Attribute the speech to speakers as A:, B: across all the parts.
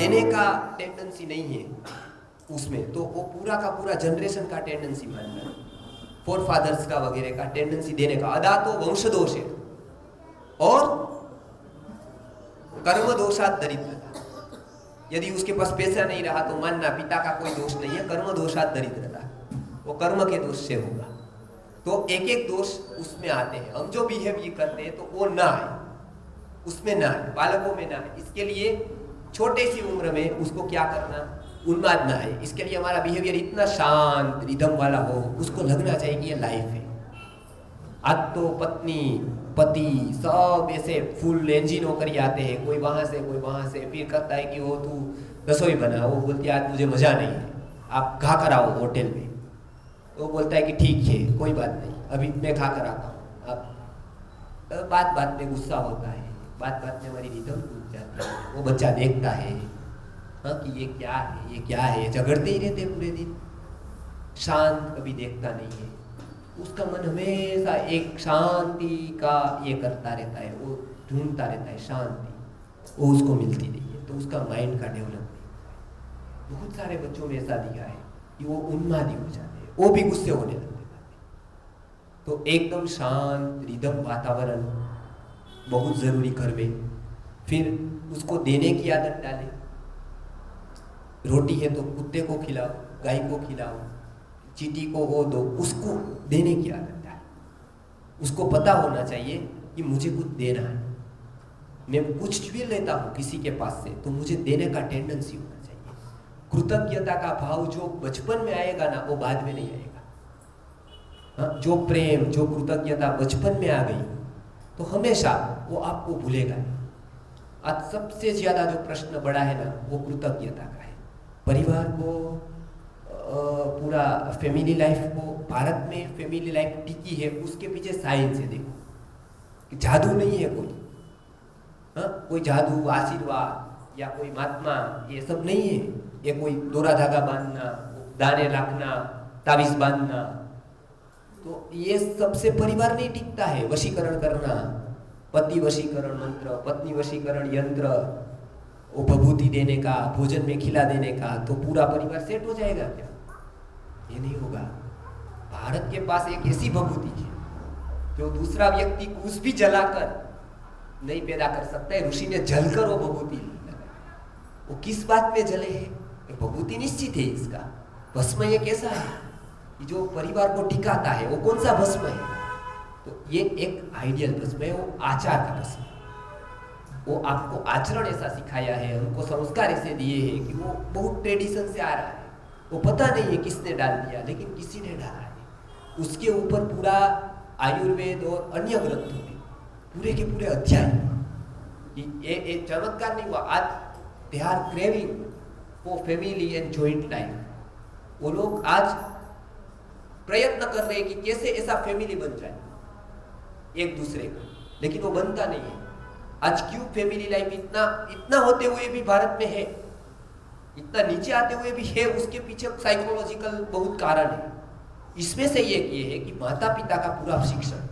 A: देने का टेंडेंसी नहीं है उसमें, तो वो पूरा का पूरा जनरेशन का टेंडेंसी मानना है, फोर फादर्स का वगैरह का टेंडेंसी देने का। अदा तो वंश दोष है और कर्म दोषात दरिद्रता। यदि उसके पास पैसा नहीं रहा तो मानना पिता का कोई दोष नहीं है, कर्म दोषात दरिद्रता, वो कर्म के दोष से होगा। तो एक एक दोष उसमें आते हैं। हम जो बिहेव करते हैं तो वो ना आए, उसमें ना आए, बालकों में ना आए। इसके लिए छोटे सी उम्र में उसको क्या करना, उन्माद ना आए। इसके लिए हमारा बिहेवियर इतना शांत रिदम वाला हो, उसको लगना चाहिए कि ये लाइफ है। आज तो पत्नी पति सब ऐसे फुल इंजन होकर ही आते हैं, कोई वहां से कोई वहां से, फिर कहता है कि वो तू रसोई बना, वो बोलती है आज मुझे मजा नहीं है, आप खा कर आओ होटल में। वो बोलता है कि ठीक है कोई बात नहीं, अभी मैं खा कर आता हूँ। अब बात बात में गुस्सा होता है, बात बात में हमारी रिदम टूट जाती है। वो बच्चा देखता है हाँ कि ये क्या है, ये क्या है, झगड़ते ही रहते पूरे दिन, शांत कभी देखता नहीं है। उसका मन हमेशा एक शांति का ये करता रहता है, वो ढूंढता रहता है शांति, वो उसको मिलती नहीं है, तो उसका माइंड का डेवलप नहीं। बहुत सारे बच्चों में ऐसा दिया है कि वो उन्मादी हो जाते हैं, वो भी गुस्से होने लगते हैं। तो एकदम शांत रिदम वातावरण बहुत जरूरी घर में। फिर उसको देने की आदत डालें। रोटी है तो कुत्ते को खिलाओ, गाय को खिलाओ, चींटी को वो दो, उसको देने की आदत डालें। उसको पता होना चाहिए कि मुझे कुछ देना है, मैं कुछ भी लेता हूँ किसी के पास से तो मुझे देने का टेंडेंसी होना चाहिए। कृतज्ञता का भाव जो बचपन में आएगा ना, वो बाद में नहीं आएगा। हाँ, जो प्रेम जो कृतज्ञता बचपन में आ गई तो हमेशा वो आपको भूलेगा नहीं। आज सबसे ज्यादा जो प्रश्न बड़ा है ना, वो कृतज्ञता का है। परिवार को पूरा फैमिली लाइफ को, भारत में फैमिली लाइफ टिकी है, उसके पीछे साइंस है। देखो कि जादू नहीं है कोई, हाँ कोई जादू आशीर्वाद या कोई महात्मा ये सब नहीं है। ये कोई दोरा धागा बांधना, दाने रखना, ताबीज बांधना, तो ये सबसे परिवार नहीं टिकता है। वशीकरण करना, पति वशीकरण मंत्र, पत्नी वशीकरण यंत्र, वो भभूति देने का, भोजन में खिला देने का, तो पूरा परिवार सेट हो जाएगा क्या? ये नहीं होगा। भारत के पास एक ऐसी भभूति है जो दूसरा व्यक्ति कुछ भी जलाकर नहीं पैदा कर सकता है। ऋषि ने जलकर वो भभूति लगाई। वो किस बात में जले है? भभूति निश्चित है इसका। भस्म ये कैसा है कि जो परिवार को टिकाता है, वो कौन सा भस्म है? तो ये एक आइडियल भस्म है, वो आचार का भस्म। वो आपको आचरण ऐसा सिखाया है, हमको संस्कार ऐसे दिए हैं कि वो बहुत ट्रेडिशन से आ रहा है। वो पता नहीं है किसने डाल दिया, लेकिन किसी ने डाला है। उसके ऊपर पूरा आयुर्वेद और अन्य ग्रंथों में पूरे के पूरे अध्याय, ये चमत्कार नहीं हुआ। आज they are craving for family and joint life. वो लोग आज प्रयत्न कर रहे हैं कि कैसे ऐसा फैमिली बन जाए एक दूसरे का, लेकिन वो बनता नहीं है। आज क्यों फैमिली लाइफ इतना होते हुए भी भारत में है, इतना नीचे आते हुए भी है, उसके पीछे साइकोलॉजिकल बहुत कारण है। इसमें से एक ये है कि माता पिता का पूरा शिक्षण,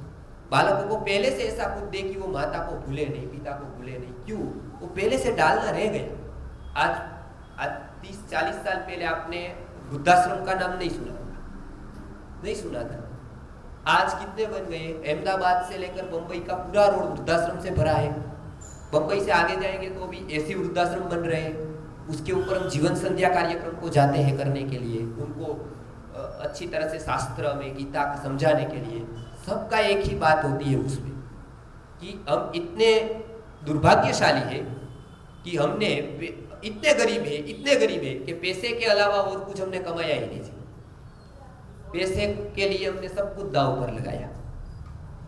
A: बालकों को पहले से ऐसा कुछ दे कि वो माता को भूले नहीं, पिता को भूले नहीं। क्यों? वो पहले से डालना रह गया। आज 30-40 साल पहले आपने वृद्धाश्रम का नाम नहीं सुना होगा, नहीं सुना था। आज कितने बन गए? अहमदाबाद से लेकर बंबई का पूरा रोड वृद्धाश्रम से भरा है। बंबई से आगे जाएंगे तो भी ऐसे वृद्धाश्रम बन रहे हैं। उसके ऊपर हम जीवन संध्या कार्यक्रम को जाते हैं करने के लिए, उनको अच्छी तरह से शास्त्र में गीता को समझाने के लिए। सबका एक ही बात होती है उसमें कि हम इतने दुर्भाग्यशाली है कि हमने इतने गरीब है कि पैसे के अलावा और कुछ हमने कमाया ही नहीं। पैसे के लिए हमने सब कुछ दांव पर लगाया।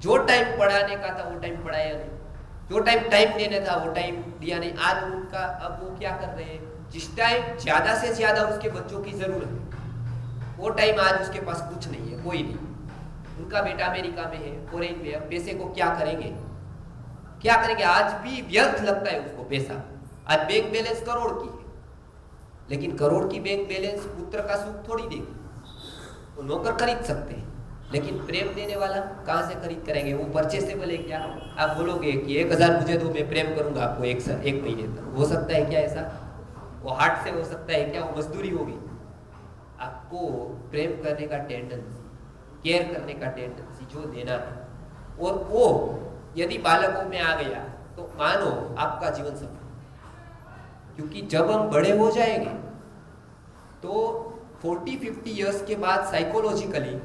A: जो टाइम पढ़ाने का था वो टाइम पढ़ाया नहीं, जो टाइम देने था वो टाइम दिया नहीं। आज उनका अब वो क्या कर रहे हैं, जिस टाइम ज्यादा से ज्यादा उसके बच्चों की जरूरत है वो टाइम आज उसके पास कुछ नहीं है, कोई नहीं। उनका बेटा अमेरिका में है, फॉरेन में है, पैसे को क्या करेंगे? आज भी व्यर्थ लगता है उसको पैसा। आज बैंक बैलेंस करोड़ की है, लेकिन करोड़ की बैंक बैलेंस पुत्र का सुख थोड़ी देगी। वो नौकर खरीद सकते हैं, लेकिन प्रेम देने वाला कहाँ से खरीद करेंगे? वो परचेसेबल है क्या? आप बोलोगे कि 1000 मुझे दो, मैं प्रेम करूंगा आपको एक महीने तक, हो सकता है क्या ऐसा? वो हार्ट से हो सकता है क्या, वो मजदूरी होगी। आपको प्रेम करने का टेंडेंसी, केयर करने का टेंडेंसी जो देना है, और वो यदि बालकों में आ गया तो मानो आपका जीवन सफल। क्योंकि जब हम बड़े हो जाएंगे तो 40-50 इयर्स के बाद साइकोलॉजिकली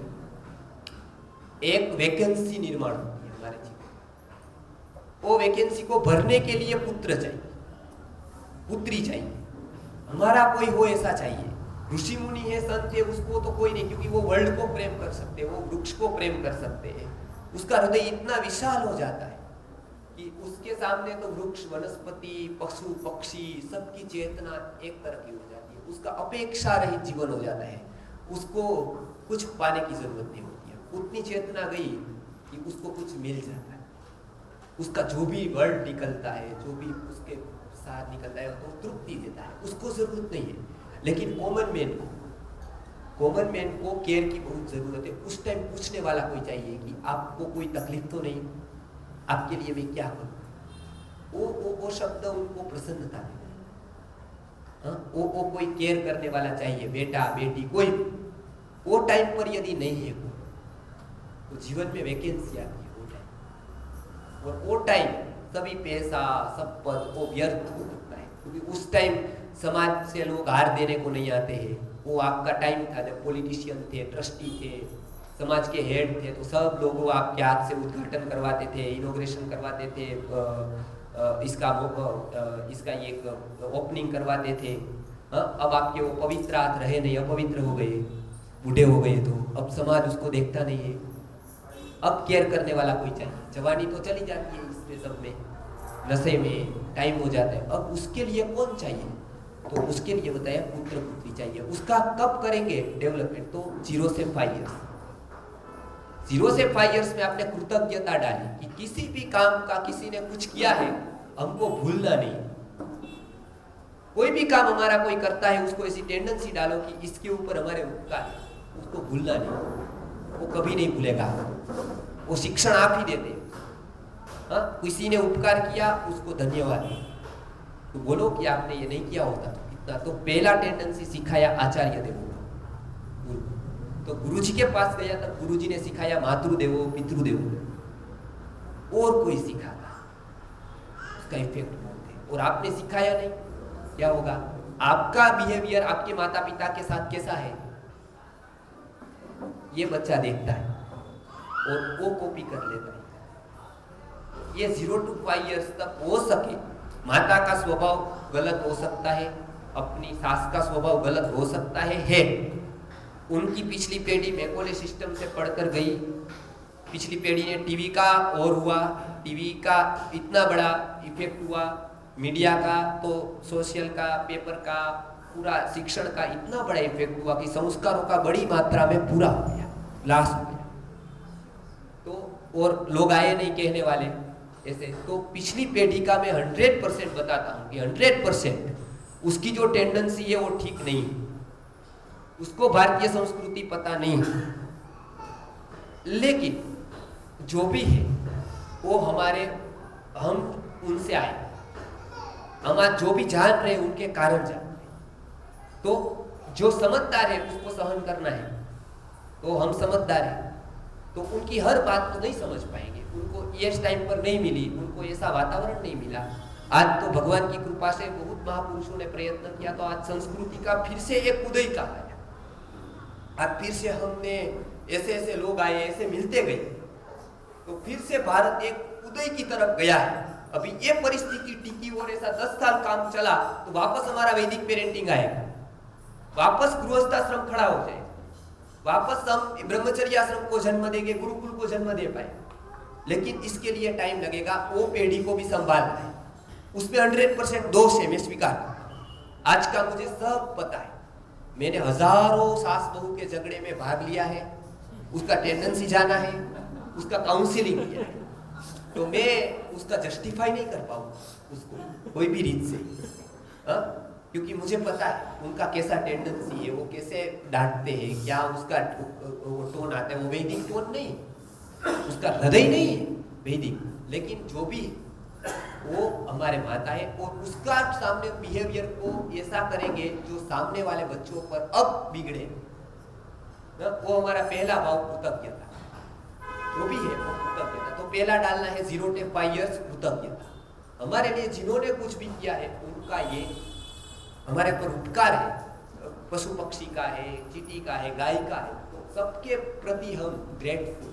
A: एक वैकेंसी निर्माण होती है हमारे जीवन। वो वैकेंसी को भरने के लिए पुत्र चाहिए, पुत्री चाहिए, हमारा कोई हो ऐसा चाहिए। ऋषि मुनि है, संत है, उसको तो कोई नहीं, क्योंकि वो वर्ल्ड को प्रेम कर सकते हैं, वो वृक्ष को प्रेम कर सकते हैं। उसका हृदय इतना विशाल हो जाता है कि उसके सामने तो वृक्ष, वनस्पति, पशु पक्षी सबकी चेतना एक तरह की हो जाती है। उसका अपेक्षा रहित जीवन हो जाता है, उसको कुछ पाने की जरूरत नहीं होती है। उतनी चेतना गई कि उसको कुछ मिल जाता है, उसका जो भी वर्ड निकलता है, जो भी उसके साथ निकलता है तो तृप्ति देता है, उसको जरूरत नहीं है। लेकिन कॉमन मैन को केयर की बहुत जरूरत है। उस टाइम पूछने वाला कोई चाहिए कि आपको कोई तकलीफ तो नहीं, आपके लिए मैं क्या करूं। वो शब्द उनको प्रसन्नता देता है। वो कोई केयर करने वाला चाहिए, बेटा बेटी कोई। वो टाइम पर यदि नहीं है तो जीवन में वैकेंसी आती है वो टाइम। और वो टाइम सभी पैसा, सब पद वो व्यर्थ हो सकता है, क्योंकि उस टाइम समाज से लोग हार देने को नहीं आते हैं। वो आपका टाइम था जब पॉलिटिशियन थे, ट्रस्टी थे, समाज के हेड थे, तो सब लोग आपके हाथ से उद्घाटन करवाते थे, इनॉग्रेशन करवाते थे, इसका ये ओपनिंग करवाते थे। अब आपके वो पवित्र हाथ रहे नहीं, अपवित्र हो गए, बूढ़े हो गए, तो अब समाज उसको देखता नहीं है। अब केयर करने वाला कोई चाहिए। जवानी तो चली जाती है इसमें सब में, नशे में टाइम हो जाता है। अब उसके लिए कौन चाहिए, तो उसके लिए बताया पुत्र पुत्री चाहिए। उसका कब करेंगे डेवलपमेंट, तो 0 से 5 इयर्स। 0 से 5 इयर्स में आपने कृतज्ञता डाली कि किसी भी काम का किसी ने कुछ किया है, हमको भूलना नहीं। कोई भी काम हमारा कोई करता है, उसको ऐसी टेंडेंसी डालो कि इसके ऊपर हमारे उपकार है, उसको भूलना नहीं। वो कभी नहीं भूलेगा। वो शिक्षण आप ही देते। किसी ने उपकार किया, उसको धन्यवाद, तो बोलो कि आपने ये नहीं किया होता इतना। तो पहला टेंडेंसी सिखाया आचार्य देवो, तो गुरुजी के पास गया तब गुरुजी ने सिखाया मातृदेवो पितृदेवो। और कोई सिखाता उसका इफेक्ट बहुत है। और आपने सिखाया नहीं, क्या होगा? आपका बिहेवियर आपके माता पिता के साथ कैसा है ये बच्चा देखता है और वो कॉपी कर लेता है। ये 0 to 5 इयर्स तक हो सके। माता का स्वभाव गलत हो सकता है, अपनी सास का स्वभाव गलत हो सकता है। उनकी पिछली पीढ़ी मैकोले सिस्टम से पढ़कर गई, पिछली पीढ़ी ने टीवी का और हुआ, टीवी का इतना बड़ा इफेक्ट हुआ, मीडिया का तो सोशल का, पेपर का, पूरा शिक्षण का इतना बड़ा इफेक्ट हुआ कि संस्कारों का बड़ी मात्रा में पूरा हो गया, लाश हो गया। तो और लोग आए नहीं कहने वाले ऐसे। तो पिछली पीढ़ी का मैं 100% बताता हूँ कि 100% उसकी जो टेंडेंसी है वो ठीक नहीं है, उसको भारतीय संस्कृति पता नहीं है। लेकिन जो भी है वो हम उनसे आए, हम आज जो भी जान रहे हैं उनके कारण जान रहे हैं। तो जो समझदार है उसको सहन करना है, तो हम समझदार हैं तो उनकी हर बात तो नहीं समझ पाएंगे, उनको इस टाइम पर नहीं मिली, उनको ऐसा वातावरण नहीं मिला। आज तो भगवान की कृपा से बहुत महापुरुषों ने प्रयत्न किया, तो आज संस्कृति का फिर से एक उदय का आया। आज फिर से हमने ऐसे लोग आए, ऐसे मिलते गए, तो फिर से भारत एक उदय की तरफ गया है। अभी ये परिस्थिति टिकी और ऐसा 10 साल काम चला तो वापस हमारा वैदिक पेरेंटिंग आएगा, वापस गृहस्थाश्रम खड़ा हो जाए, वापस हम ब्रह्मचर्य आश्रम को जन्म देंगे, गुरुकुल को जन्म दे पाए। लेकिन इसके लिए टाइम लगेगा, वो पीढ़ी को भी संभालना है। उसमें 100% दोष है, मैं स्वीकार। आज का मुझे सब पता है, मैंने हजारों सास बहू के झगड़े में भाग लिया है, उसका टेंडेंसी जाना है, उसका काउंसिलिंग किया है, तो मैं उसका जस्टिफाई नहीं कर पाऊँ उसको कोई भी रीत से, क्योंकि मुझे पता है उनका कैसा टेंडेंसी है, वो कैसे डांटते हैं, क्या उसका वो टोन आता है, वो वैदिक टोन नहीं, उसका हृदय नहीं है वैदिक। लेकिन जो भी वो हमारे माता है, और उसका सामने बिहेवियर को ऐसा करेंगे जो सामने वाले बच्चों पर अब बिगड़े, वो हमारा पहला भाव कृतज्ञता, वो भी है वो कृतज्ञता। तो पहला डालना है 0 to 5 years कृतज्ञता। हमारे लिए जिन्होंने कुछ भी किया है उनका ये हमारे पर उपकार है, पशु पक्षी का है, चींटी का है, गाय का है, तो सबके प्रति हम ग्रेटफुल,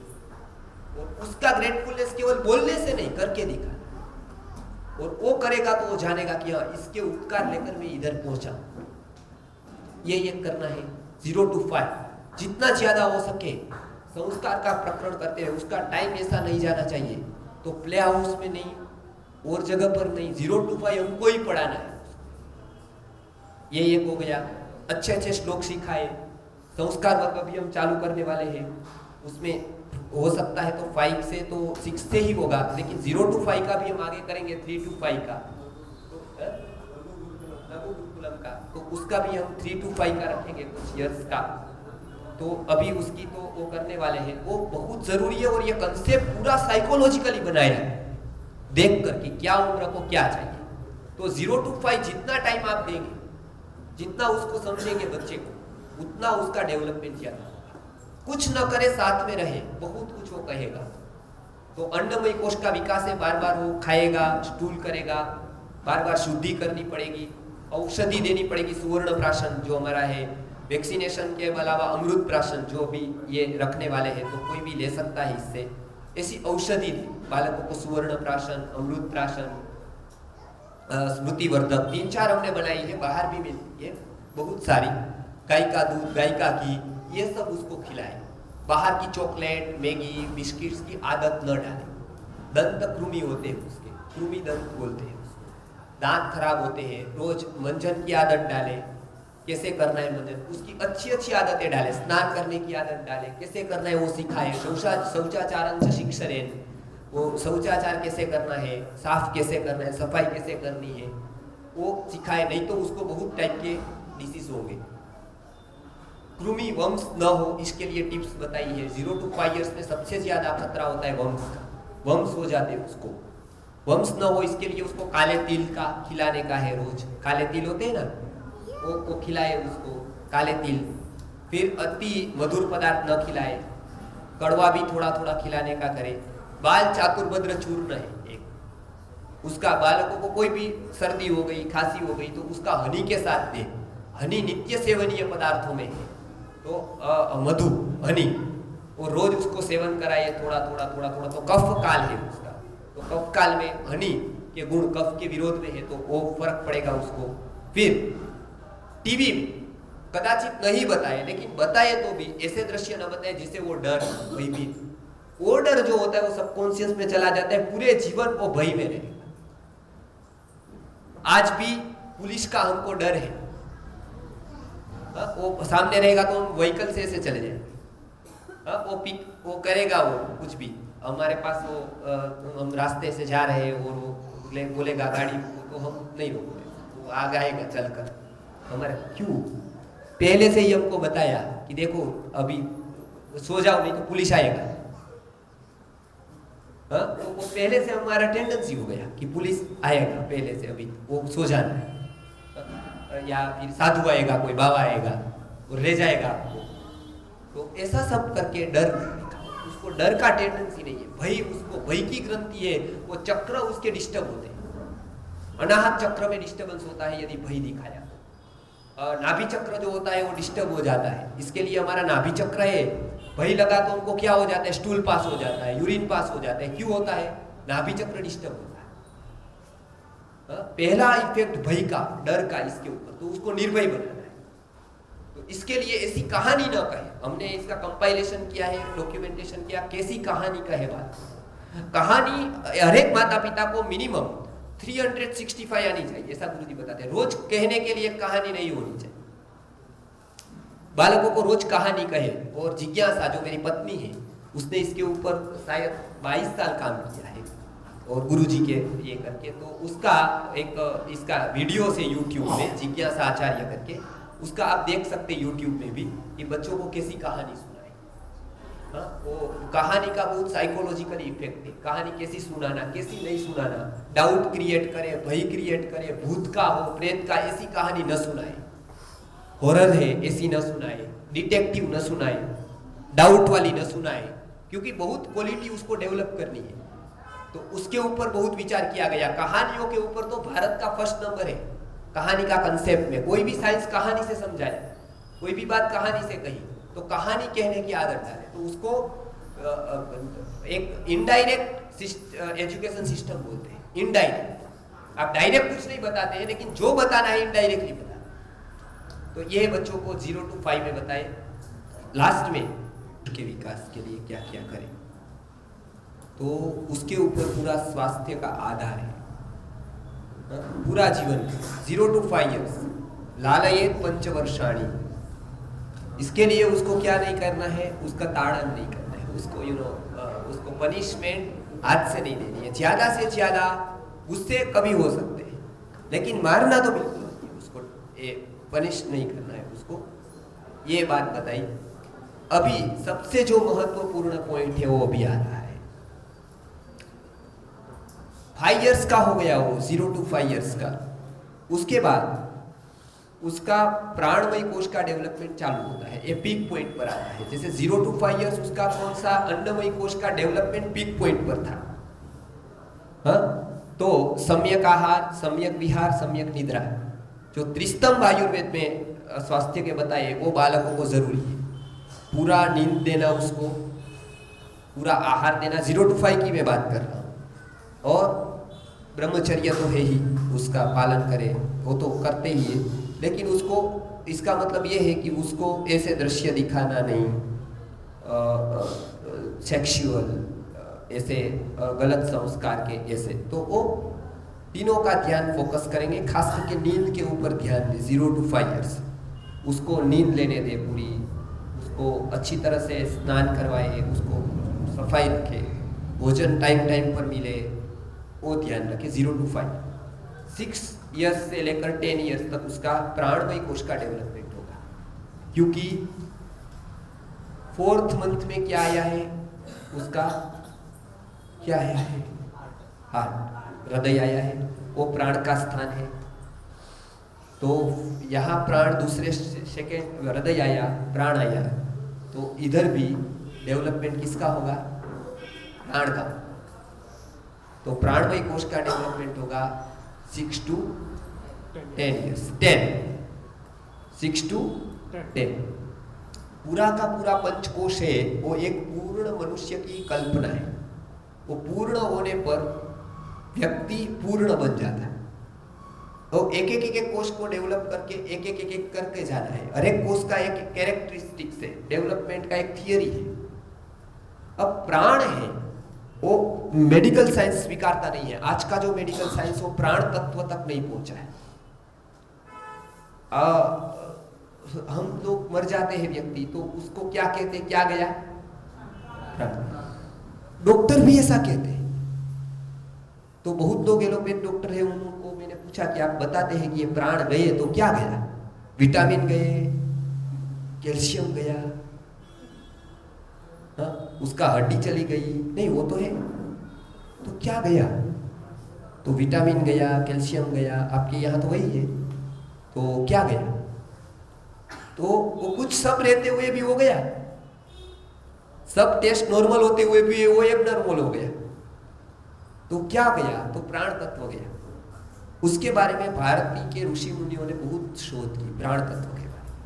A: और उसका ग्रेटफुलनेस केवल बोलने से नहीं, करके दिखाना, और वो करेगा तो वो जानेगा कि हाँ इसके उपकार लेकर मैं इधर पहुंचा। ये करना है 0 to 5, जितना ज्यादा हो सके संस्कार का प्रकरण करते हैं। उसका टाइम ऐसा नहीं जाना चाहिए, तो प्ले हाउस में नहीं और जगह पर नहीं, 0 to 5 हमको ही पढ़ाना है। ये एक हो गया। अच्छे अच्छे श्लोक सिखाए, संस्कार वर्ग भी हम चालू करने वाले हैं, उसमें हो सकता है तो 5 से तो 6 से ही होगा, लेकिन 0 to 5 का भी हम आगे करेंगे, 3 to 5 का, लघु गुरुकुलम का, तो उसका भी हम 3 to 5 का रखेंगे कुछ ईयर्स का। तो अभी उसकी तो वो करने वाले हैं, वो बहुत जरूरी है। और ये कंसेप्ट पूरा साइकोलॉजिकली बनाया है, देख कर कि क्या उम्र को क्या चाहिए। तो 0 to 5 जितना टाइम आप देंगे, जितना उसको समझेंगे बच्चे को, उतना उसका डेवलपमेंट ज्यादा होगा। कुछ न करे साथ में रहे, बहुत कुछ वो कहेगा। तो अन्नमय कोश का विकास है, बार बार वो खाएगा, स्टूल करेगा, बार बार शुद्धि करनी पड़ेगी, औषधि देनी पड़ेगी, सुवर्ण प्राशन जो हमारा है, वैक्सीनेशन के अलावा अमृत प्राशन जो भी ये रखने वाले हैं, तो कोई भी ले सकता है इससे। ऐसी औषधि दी बालकों को, सुवर्ण प्राशन, अमृत प्राशन, स्मृति वर्धक, 3-4 हमने बनाई है, बाहर भी मिलती है बहुत सारी। गाय का दूध, गाय का घी, ये सब उसको खिलाए। बाहर की चॉकलेट, मैगी, बिस्किट्स की आदत न डालें। दंत कृमि होते हैं उसके, कृमि दंत बोलते हैं उसको, दांत खराब होते हैं, रोज मंजन की आदत डालें, कैसे करना है मंजन, उसकी अच्छी अच्छी आदतें डालें, स्नान करने की आदत डालें, कैसे करना है वो सिखाएं। शौचाचारण शिक्षण, वो शौचाचार कैसे करना है, साफ कैसे करना है, सफाई कैसे करनी है, वो सिखाए। नहीं तो उसको बहुत टाइप के डिसीज होंगे। कृमि वंश न हो, इसके लिए टिप्स बताई है। 0 to 5 years में सबसे ज्यादा खतरा होता है वंश का, वंश हो जाते हैं उसको। वंश न हो इसके लिए उसको काले तिल का खिलाने का है, रोज काले तिल होते हैं ना, वो खिलाए उसको, काले तिल। फिर अति मधुर पदार्थ न खिलाए, कड़वा भी थोड़ा थोड़ा खिलाने का करे। बाल चातुर्भद्र चूर्ण है एक, उसका बालकों को कोई भी सर्दी हो गई, खांसी हो गई, तो उसका हनी के साथ दे। हनी नित्य सेवनीय पदार्थों में है, तो मधु, हनी, वो रोज उसको सेवन कराइए थोड़ा थोड़ा थोड़ा थोड़ा। तो कफ काल है उसका, तो कफ काल में हनी के गुण कफ के विरोध में है, तो वो फर्क पड़ेगा उसको। फिर टीवी में कदाचित नहीं बताए, लेकिन बताए तो भी ऐसे दृश्य न बताए जिससे वो डर, भयभीत, वो डर जो होता है वो सबकॉन्शियस में चला जाता है, पूरे जीवन वो भय में रहेगा। आज भी पुलिस का हमको डर है, वो सामने रहेगा तो हम व्हीकल से ऐसे चले जाएंगे, वो करेगा वो कुछ भी। हमारे पास वो हम रास्ते से जा रहे हैं और वो बोलेगा गाड़ी तो हम नहीं रोकते, वो आ जाएगा चलकर। हमारे क्यों पहले से ही हमको बताया कि देखो अभी सो जाओ नहीं तो पुलिस आएगा। तो वो पहले से हमारा टेंडेंसी हो गया कि पुलिस आएगा, पहले से अभी वो सो जाना है, या फिर साधु आएगा, कोई बाबा आएगा और ले जाएगा आपको। तो ऐसा सब करके डर, उसको डर का टेंडेंसी नहीं है, भय, उसको भय की ग्रंथि है, वो चक्र उसके डिस्टर्ब होते हैं। अनाहत चक्र में डिस्टर्बेंस होता है यदि भय दिखाया। नाभि चक्र जो होता है वो डिस्टर्ब हो जाता है, इसके लिए हमारा नाभि चक्र है। भय लगा तो उनको क्या हो जाता है, स्टूल पास हो जाता है, यूरिन पास हो जाता है। क्यों होता है, नाभि चक्र डिस्टर्ब होता है। पहला इफेक्ट भय का, डर का इसके ऊपर, तो उसको निर्भय बनाना है। तो इसके लिए ऐसी कहानी ना कहे, हमने इसका कंपाइलेशन किया है, डॉक्यूमेंटेशन किया, कैसी कहानी कहे बात। कहानी हर एक माता पिता को मिनिमम 365 आनी चाहिए, ऐसा गुरुजी बताते हैं। रोज कहने के लिए कहानी नहीं होनी चाहिए, बालकों को रोज कहानी कहे। और जिज्ञासा जो मेरी पत्नी है, उसने इसके ऊपर शायद 22 साल काम किया है, और गुरुजी के ये करके, तो उसका एक इसका वीडियो से यूट्यूब में जिज्ञासा आचार्य करके, उसका आप देख सकते हैं यूट्यूब में भी, कि बच्चों को कैसी कहानी सुनाए। हाँ, वो कहानी का बहुत साइकोलॉजिकल इफेक्ट है। कहानी कैसी सुनाना, कैसी नहीं सुनाना, डाउट क्रिएट करे, भय क्रिएट करे, भूत का हो, प्रेत का, ऐसी कहानी न सुनाए। हॉरर है ऐसी न सुनाए, डिटेक्टिव न सुनाए, डाउट वाली न सुनाए, क्योंकि बहुत क्वालिटी उसको डेवलप करनी है। तो उसके ऊपर बहुत विचार किया गया। कहानियों के ऊपर तो भारत का फर्स्ट नंबर है कहानी का कंसेप्ट में। कोई भी साइंस कहानी से समझाए, कोई भी बात कहानी से कही, तो कहानी कहने की आदत डाले, तो उसको एक इनडायरेक्ट एजुकेशन सिस्टम बोलते हैं। इनडायरेक्ट, आप डायरेक्ट कुछ नहीं बताते हैं, लेकिन जो बताना है इनडायरेक्टली बताना। तो ये बच्चों को 0 to 5 में बताए। लास्ट में के विकास के लिए क्या क्या करें, तो उसके ऊपर पूरा स्वास्थ्य का आधार है। पूरा जीवन 0 to 5 years लालयेत पंचवर्षाणी। इसके लिए उसको क्या नहीं करना है, उसका ताड़न नहीं करना है, उसको उसको पनिशमेंट आज से नहीं देनी है। ज्यादा से ज्यादा उससे कभी हो सकते हैं, लेकिन मारना तो बिल्कुल नहीं, उसको पनिश नहीं करना है उसको। ये बात बताई। अभी सबसे जो महत्वपूर्ण पॉइंट है वो अभी आ रहा है। 5 years का हो गया वो, 0 to 5 years का। उसके बाद उसका प्राणमय कोश का डेवलपमेंट चालू होता है, ये पीक पॉइंट पर आता है। जैसे 0 to 5 years उसका कौन सा अन्नमय कोश का डेवलपमेंट पीक पॉइंट पर था। हाँ, तो सम्यक आहार, सम्यक विहार, सम्यक निद्रा, जो त्रिस्तंभ आयुर्वेद में स्वास्थ्य के बताए, वो बालकों को जरूरी है। पूरा नींद देना उसको, पूरा आहार देना, 0 to 5 की मैं बात कर रहा हूँ। और ब्रह्मचर्य तो है ही, उसका पालन करे, वो तो करते ही है, लेकिन उसको, इसका मतलब ये है कि उसको ऐसे दृश्य दिखाना नहीं, सेक्सुअल ऐसे गलत संस्कार के ऐसे। तो वो तीनों का ध्यान फोकस करेंगे, खास करके नींद के ऊपर ध्यान दे। 0 to 5 years उसको नींद लेने दे पूरी, उसको अच्छी तरह से स्नान करवाए, उसको सफाई रखे, भोजन टाइम टाइम पर मिले, वो ध्यान रखे। 0 to 5 6 years से लेकर 10 years तक उसका प्राणमय कोश का डेवलपमेंट होगा, क्योंकि 4th month में क्या आया है, उसका क्या आया है, हार्ट, हृदय आया है, वो प्राण का स्थान है। तो यहाँ प्राण दूसरे सेकेंड, हृदय आया, प्राण आया, तो इधर भी डेवलपमेंट किसका होगा, प्राण का। तो प्राणमय कोश का डेवलपमेंट होगा 6 to 10 years, 6 to 10। पूरा का पूरा पंचकोश है, वो एक पूर्ण मनुष्य की कल्पना है। वो पूर्ण होने पर व्यक्ति पूर्ण बन जाता है। तो एक एक कोश को डेवलप करके एक करके जाना है। हर एक कोश का एक कैरेक्टरिस्टिक्स है, डेवलपमेंट का एक थियरी है। अब प्राण है, वो मेडिकल साइंस स्वीकारता नहीं है। आज का जो मेडिकल साइंस वो प्राण तत्व तक नहीं पहुंचा है। हम लोग मर जाते हैं व्यक्ति, तो उसको क्या कहते हैं, क्या गया, डॉक्टर भी ऐसा कहते हैं। तो बहुत लोग एलोपैथ डॉक्टर है, उनको मैंने पूछा कि आप बताते हैं कि ये प्राण गए तो क्या गया, विटामिन गए, कैल्शियम गया, हाँ, उसका हड्डी चली गई, नहीं वो तो है, तो क्या गया, तो विटामिन गया, कैल्शियम गया, आपके यहाँ तो वही है, तो क्या गया, तो वो कुछ सब रहते हुए भी हो गया, सब टेस्ट नॉर्मल होते हुए भी वो एक नॉर्मल हो गया, तो क्या गया, तो प्राण तत्व गया। उसके बारे में भारतीय के ऋषि मुनियों ने बहुत शोध की प्राण तत्व के बारे में।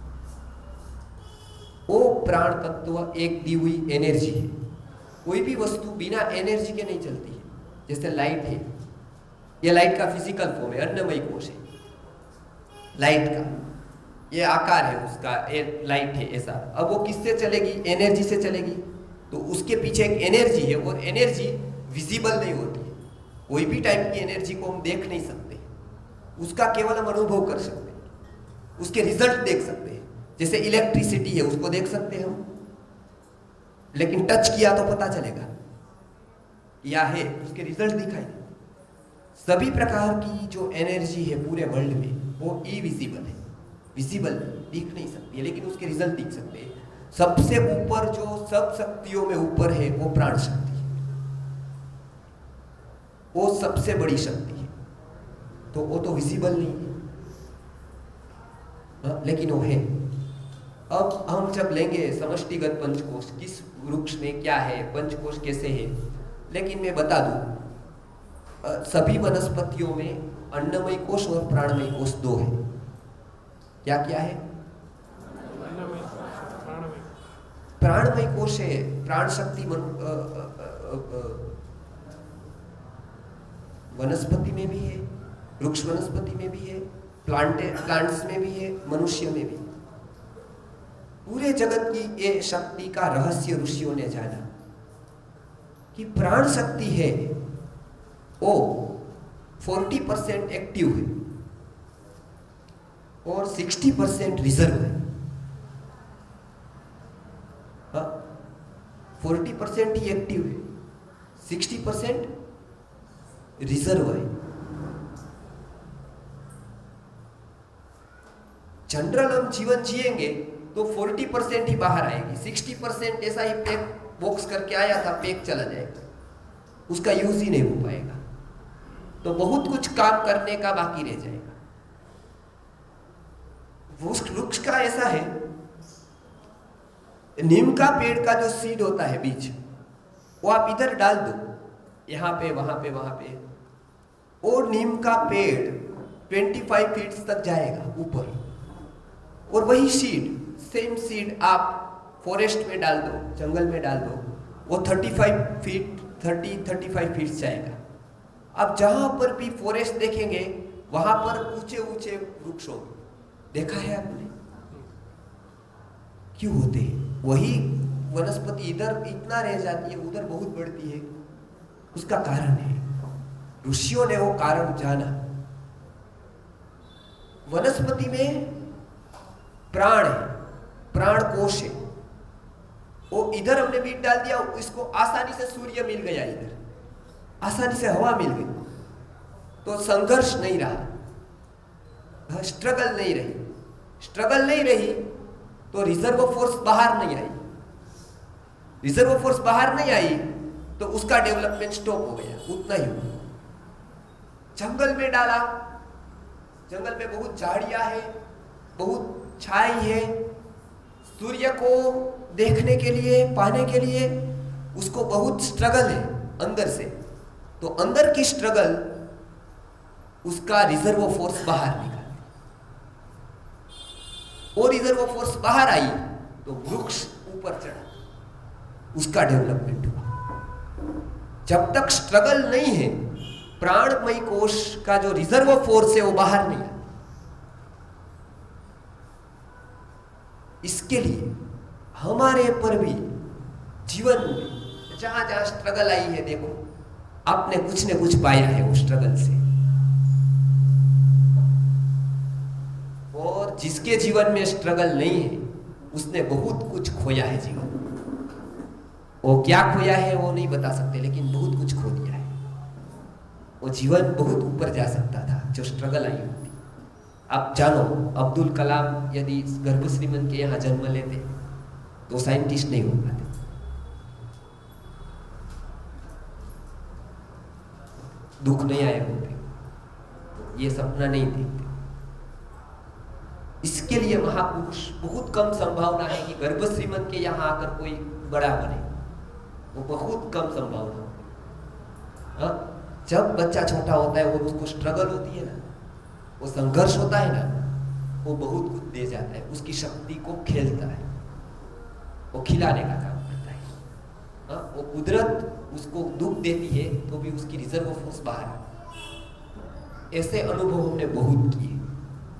A: वो प्राण तत्व एक दी हुई एनर्जी है। कोई भी वस्तु बिना एनर्जी के नहीं चलती है। जैसे लाइट है, ये लाइट का फिजिकल फॉर्म है, अन्नमय कोश है लाइट का, ये आकार है उसका, ये लाइट है ऐसा। अब वो किससे चलेगी, एनर्जी से चलेगी, तो उसके पीछे एक एनर्जी है, और एनर्जी विजिबल नहीं होती है। कोई भी टाइप की एनर्जी को हम देख नहीं सकते, उसका केवल हम अनुभव कर सकते हैं, उसके रिजल्ट देख सकते हैं। जैसे इलेक्ट्रिसिटी है, उसको देख सकते हैं हम, लेकिन टच किया तो पता चलेगा या है, उसके रिजल्ट दिखाई दे। सभी प्रकार की जो एनर्जी है पूरे वर्ल्ड में वो इविजिबल है, विजिबल दिख नहीं सकती है, लेकिन उसके रिजल्ट दिख सकते हैं। सबसे ऊपर जो सब शक्तियों में ऊपर है वो प्राण शक्ति है, वो सबसे बड़ी शक्ति है। तो वो तो विजिबल नहीं है, लेकिन वो है। अब हम जब लेंगे समष्टिगत पंचकोश, किस वृक्ष में क्या है, पंचकोश कैसे है, लेकिन मैं बता दूं सभी वनस्पतियों में अन्नमय कोश और प्राणमय कोश दो है। क्या क्या है? प्राणमय कोश है, प्राण शक्ति वनस्पति में भी है, वृक्ष वनस्पति में भी है, प्लांट्स में भी है, मनुष्य में भी। पूरे जगत की ये शक्ति का रहस्य ऋषियों ने जाना कि प्राण शक्ति है वो 40% एक्टिव है और 60% रिजर्व है। 40% ही एक्टिव है, 60% रिजर्व है। जनरल हम जीवन जिएंगे तो 40% ही बाहर आएगी, 60% ऐसा ही पैक बॉक्स करके आया था, पैक चला जाएगा, उसका यूज ही नहीं हो पाएगा। तो बहुत कुछ काम करने का बाकी रह जाएगा। वृक्ष का ऐसा है, नीम का पेड़ का जो सीड होता है, बीज, वो आप इधर डाल दो, यहाँ पे वहां पे वहां पे, और नीम का पेड़ 25 फीट तक जाएगा ऊपर। और वही सीड, सेम सीड आप फॉरेस्ट में डाल दो, जंगल में डाल दो, वो 35 फीट जाएगा। अब जहां पर भी फॉरेस्ट देखेंगे वहां पर ऊंचे ऊंचे वृक्ष होंगे, देखा है आपने? क्यों होते हैं? वही वनस्पति इधर इतना रह जाती है, उधर बहुत बढ़ती है। उसका कारण है, ऋषियों ने वो कारण जाना। वनस्पति में प्राण है, प्राण कोश है, वो इधर हमने बीज डाल दिया, इसको आसानी से सूर्य मिल गया, इधर आसानी से हवा मिल गई, तो संघर्ष नहीं रहा, स्ट्रगल नहीं रही। स्ट्रगल नहीं रही तो रिजर्व फोर्स बाहर नहीं आई। रिजर्व फोर्स बाहर नहीं आई तो उसका डेवलपमेंट स्टॉप हो गया, उतना ही हुआ। जंगल में डाला, जंगल में बहुत झाड़ियां है, बहुत छाई है, सूर्य को देखने के लिए, पाने के लिए उसको बहुत स्ट्रगल है अंदर से। तो अंदर की स्ट्रगल उसका रिजर्व फोर्स बाहर निकाल, और रिजर्व फोर्स बाहर आई तो वृक्ष ऊपर चढ़ा, उसका डेवलपमेंट हुआ। जब तक स्ट्रगल नहीं है, प्राणमय कोश का जो रिजर्व फोर्स है वो बाहर नहीं आता। इसके लिए हमारे पर भी जीवन में जहां जहां स्ट्रगल आई है, देखो आपने कुछ न कुछ पाया है वो स्ट्रगल से। और जिसके जीवन में स्ट्रगल नहीं है उसने बहुत कुछ खोया है जीवन। वो क्या खोया है वो नहीं बता सकते, लेकिन बहुत कुछ खो दिया है। वो जीवन बहुत ऊपर जा सकता था जो स्ट्रगल आई होती। आप जानो, अब्दुल कलाम यदि गर्भ श्रीमन के यहाँ जन्म लेते तो साइंटिस्ट नहीं हो पाते। दुख नहीं आए होते, तो ये सपना नहीं देखते। इसके लिए महापुरुष, बहुत कम संभावना है कि गर्भ श्रीमन के यहाँ आकर कोई बड़ा बने, वो बहुत कम संभावना है। जब बच्चा छोटा होता है, वो उसको स्ट्रगल होती है ना, वो संघर्ष होता है ना, वो बहुत कुछ दे जाता है, उसकी शक्ति को खेलता है, वो खिलाने का काम करता है। वो कुदरत उसको दुख देती है तो भी उसकी रिजर्व फोर्स बाहर। ऐसे अनुभव हमने बहुत किए,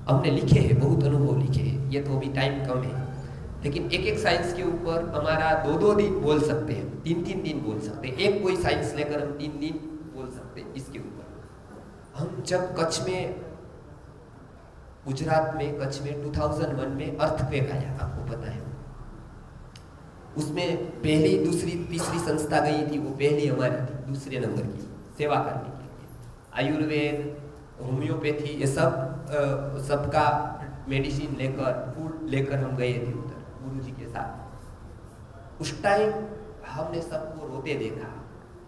A: हमने लिखे हैं, बहुत अनुभव लिखे हैं। ये तो अभी टाइम कम है, लेकिन एक एक साइंस के ऊपर हमारा 2-2 दिन बोल सकते हैं, 3-3 दिन बोल सकते हैं। एक कोई साइंस लेकर हम 3 दिन बोल सकते हैं इसके ऊपर। हम जब कच्छ में, गुजरात में कच्छ में 2001 में अर्थक्वेक आया, आपको पता है। उसमें पहली, दूसरी, तीसरी संस्था गई थी, वो पहली हमारी थी, दूसरे नंबर की, सेवा करने के लिए। आयुर्वेद, होम्योपैथी, ये सब सबका मेडिसिन लेकर, फूड लेकर हम गए थे उधर गुरु जी के साथ। उस टाइम हमने सबको रोते देखा।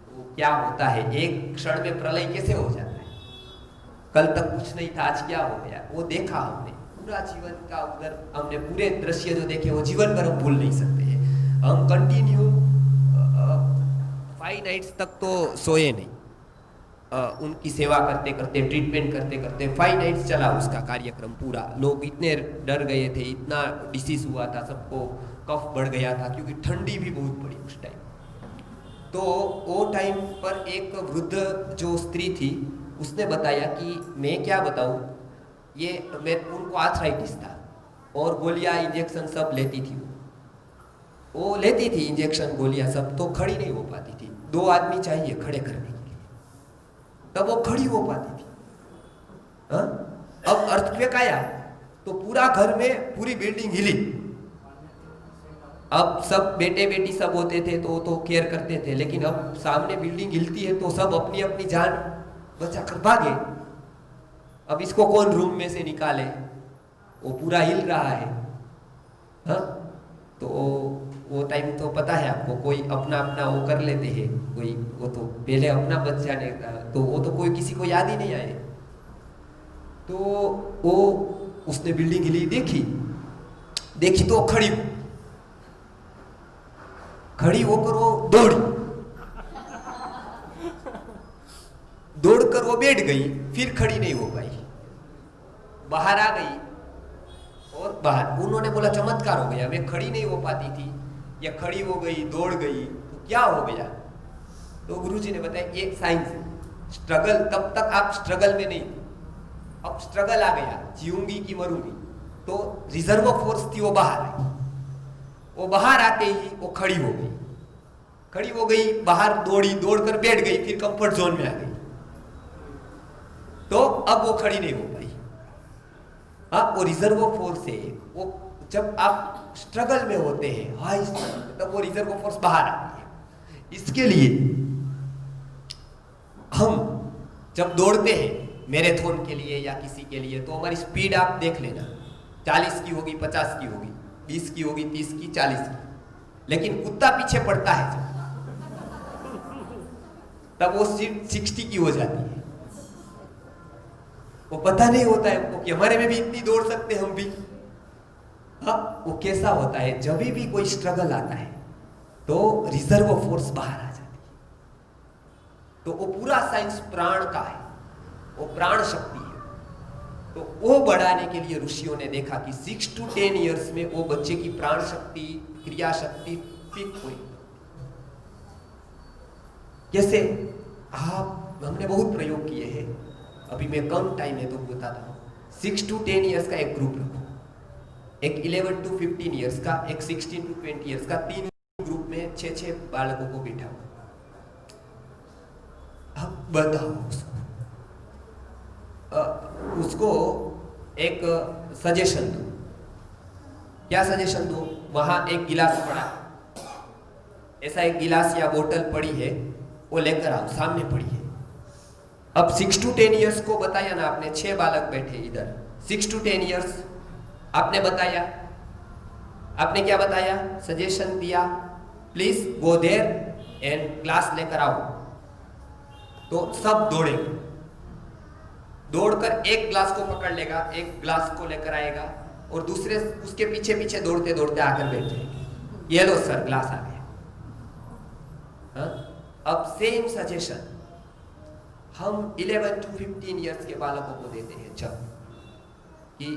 A: वो क्या होता है, एक क्षण में प्रलय कैसे हो जाता है, कल तक कुछ नहीं था आज क्या हो गया, वो देखा हमने। पूरा जीवन का उधर हमने पूरे दृश्य जो देखे वो जीवन भर हम भूल नहीं सकते हैं। हम कंटिन्यू 5 नाइट्स तक तो सोए नहीं, उनकी सेवा करते करते, ट्रीटमेंट करते करते 5 नाइट्स चला उसका कार्यक्रम पूरा। लोग इतने डर गए थे, इतना डिसीज हुआ था, सबको कफ बढ़ गया था, क्योंकि ठंडी भी बहुत पड़ी उस टाइम। तो वो टाइम पर एक वृद्ध जो स्त्री थी उसने बताया कि मैं क्या बताऊं, ये मैं उनको आर्थराइटिस था और गोलियां इंजेक्शन सब लेती थी। वो लेती थी इंजेक्शन गोलियां सब, तो खड़ी नहीं हो पाती थी। 2 आदमी चाहिए खड़े करने के लिए, तब वो खड़ी हो पाती थी। हा? अब अर्थक्वेक आया तो पूरा घर में पूरी बिल्डिंग हिली। अब सब बेटे बेटी सब होते थे तो केयर करते थे, लेकिन अब सामने बिल्डिंग हिलती है तो सब अपनी अपनी जान बचा कर भागे। अब इसको कौन रूम में से निकाले, वो पूरा हिल रहा है। हाँ, तो वो टाइम तो पता है आपको, कोई अपना अपना वो कर लेते हैं, कोई वो तो पहले अपना बच जाने का, तो वो तो कोई किसी को याद ही नहीं आए। तो वो उसने बिल्डिंग हिली, देखी तो खड़ी होकर वो दौड़कर वो बैठ गई, फिर खड़ी नहीं हो पाई, बाहर आ गई। और बाहर उन्होंने बोला चमत्कार हो गया, मैं खड़ी नहीं हो पाती थी, या खड़ी हो गई, दौड़ गई, तो क्या हो गया? तो गुरुजी ने बताया ये साइंस है। स्ट्रगल, तब तक आप स्ट्रगल में नहीं थे, अब स्ट्रगल आ गया, जीऊंगी कि मरूंगी। तो रिजर्व फोर्स थी, वो बाहर आई। वो बाहर आते ही वो खड़ी हो गई, बाहर दौड़कर बैठ गई, फिर कंफर्ट जोन में आ गई। तो अब वो खड़ी नहीं हो पाई। हाँ, वो रिजर्व फोर्स है। वो जब आप स्ट्रगल में होते हैं, हाई स्ट्रगल, तब वो रिजर्व फोर्स बाहर आती है। इसके लिए हम जब दौड़ते हैं मैराथन के लिए या किसी के लिए, तो हमारी स्पीड आप देख लेना, 40 की होगी, 50 की होगी, 20 की होगी, 30 की, 40 की। लेकिन कुत्ता पीछे पड़ता है तब वो 60 की हो जाती है। वो पता नहीं होता है हमको कि हमारे में भी इतनी दौड़ सकते हम भी। हाँ, वो कैसा होता है, जब भी कोई स्ट्रगल आता है तो रिजर्व फोर्स बाहर आ जाती है। तो वो पूरा साइंस प्राण का है, वो प्राण शक्ति है। तो वो बढ़ाने के लिए ऋषियों ने देखा कि 6 to 10 ईयर्स में वो बच्चे की प्राण शक्ति, क्रिया शक्ति पीक हुई। जैसे हमने बहुत प्रयोग किए हैं, अभी मैं कम टाइम है तो बताता हूँ। 6 to 10 ईयर्स का एक ग्रुप रखो, एक 11 to 15 ईयर्स का, एक 16 to 20 ईयर्स का, 3 ग्रुप में 6 बालकों को बिठाओ। अब बताओ उसको एक सजेशन दो। क्या सजेशन दो? वहां एक गिलास पड़ा, ऐसा एक गिलास या बोतल पड़ी है, वो लेकर आओ, सामने पड़ी है। अब 6 to 10 ईयर्स को बताया ना आपने, 6 बालक बैठे इधर, 6 to 10 ईयर्स आपने बताया। आपने क्या बताया? सजेशन दिया, please go there and glass लेकर आओ। तो सब दौड़ेंगे, दौड़कर एक ग्लास को पकड़ लेगा, एक ग्लास को लेकर आएगा, और दूसरे उसके पीछे पीछे दौड़ते दौड़ते आकर बैठ जाएंगे। ये लो सर, ग्लास आ गया। हाँ? अब सेम सजेशन हम 11 to 15 ईयर्स के बालकों को देते हैं जब कि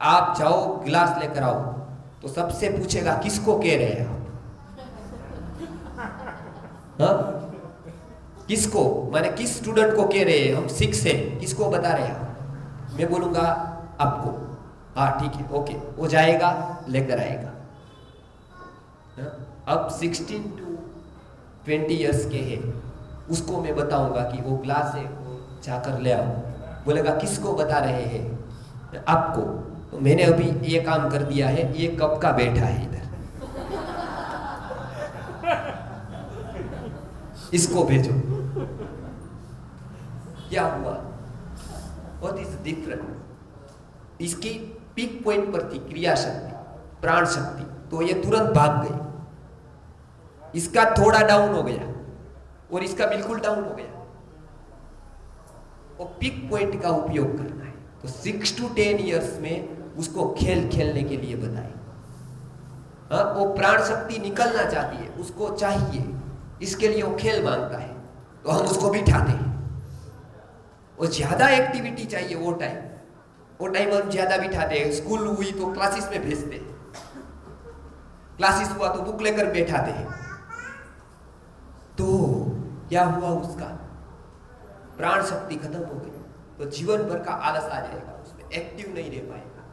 A: आप जाओ गिलास लेकर आओ, तो सबसे पूछेगा किसको कह रहे हैं आप? हाँ? किसको, माने किस स्टूडेंट को कह रहे हैं? हम 6 है, किसको बता रहे हैं आप? मैं बोलूंगा आपको। हाँ ठीक है, ओके, वो जाएगा लेकर आएगा। हाँ? अब 16 to 20 ईयर्स के हैं, उसको मैं बताऊंगा कि वो ग्लास है, वो जाकर ले आओ। बोलेगा किसको बता रहे हैं? आपको। तो मैंने अभी ये काम कर दिया है, ये कब का बैठा है इधर, इसको भेजो। क्या हुआ? What is different? इसकी पीक पॉइंट पर थी क्रिया शक्ति, प्राण शक्ति, तो ये तुरंत भाग गई। इसका थोड़ा डाउन हो गया और इसका बिल्कुल डाउन हो गया। और पिक पॉइंट का उपयोग करना है। तो 6 to 10 ईयर्स में उसको खेल खेलने के लिए बताएं। हाँ, वो प्राण शक्ति निकलना चाहती है, उसको चाहिए, इसके लिए वो खेल मांगता है, तो हम उसको बिठाते हैं। और ज्यादा एक्टिविटी चाहिए वो टाइम हम ज्यादा बिठाते हैं। स्कूल हुई तो क्लासेस में भेजते हैं, क्लासेस हुआ तो बुक लेकर बैठाते हैं। तो क्या हुआ, उसका प्राण शक्ति खत्म हो गई, तो जीवन भर का आलस आ जाएगा, उसमें एक्टिव नहीं रह पाएगा।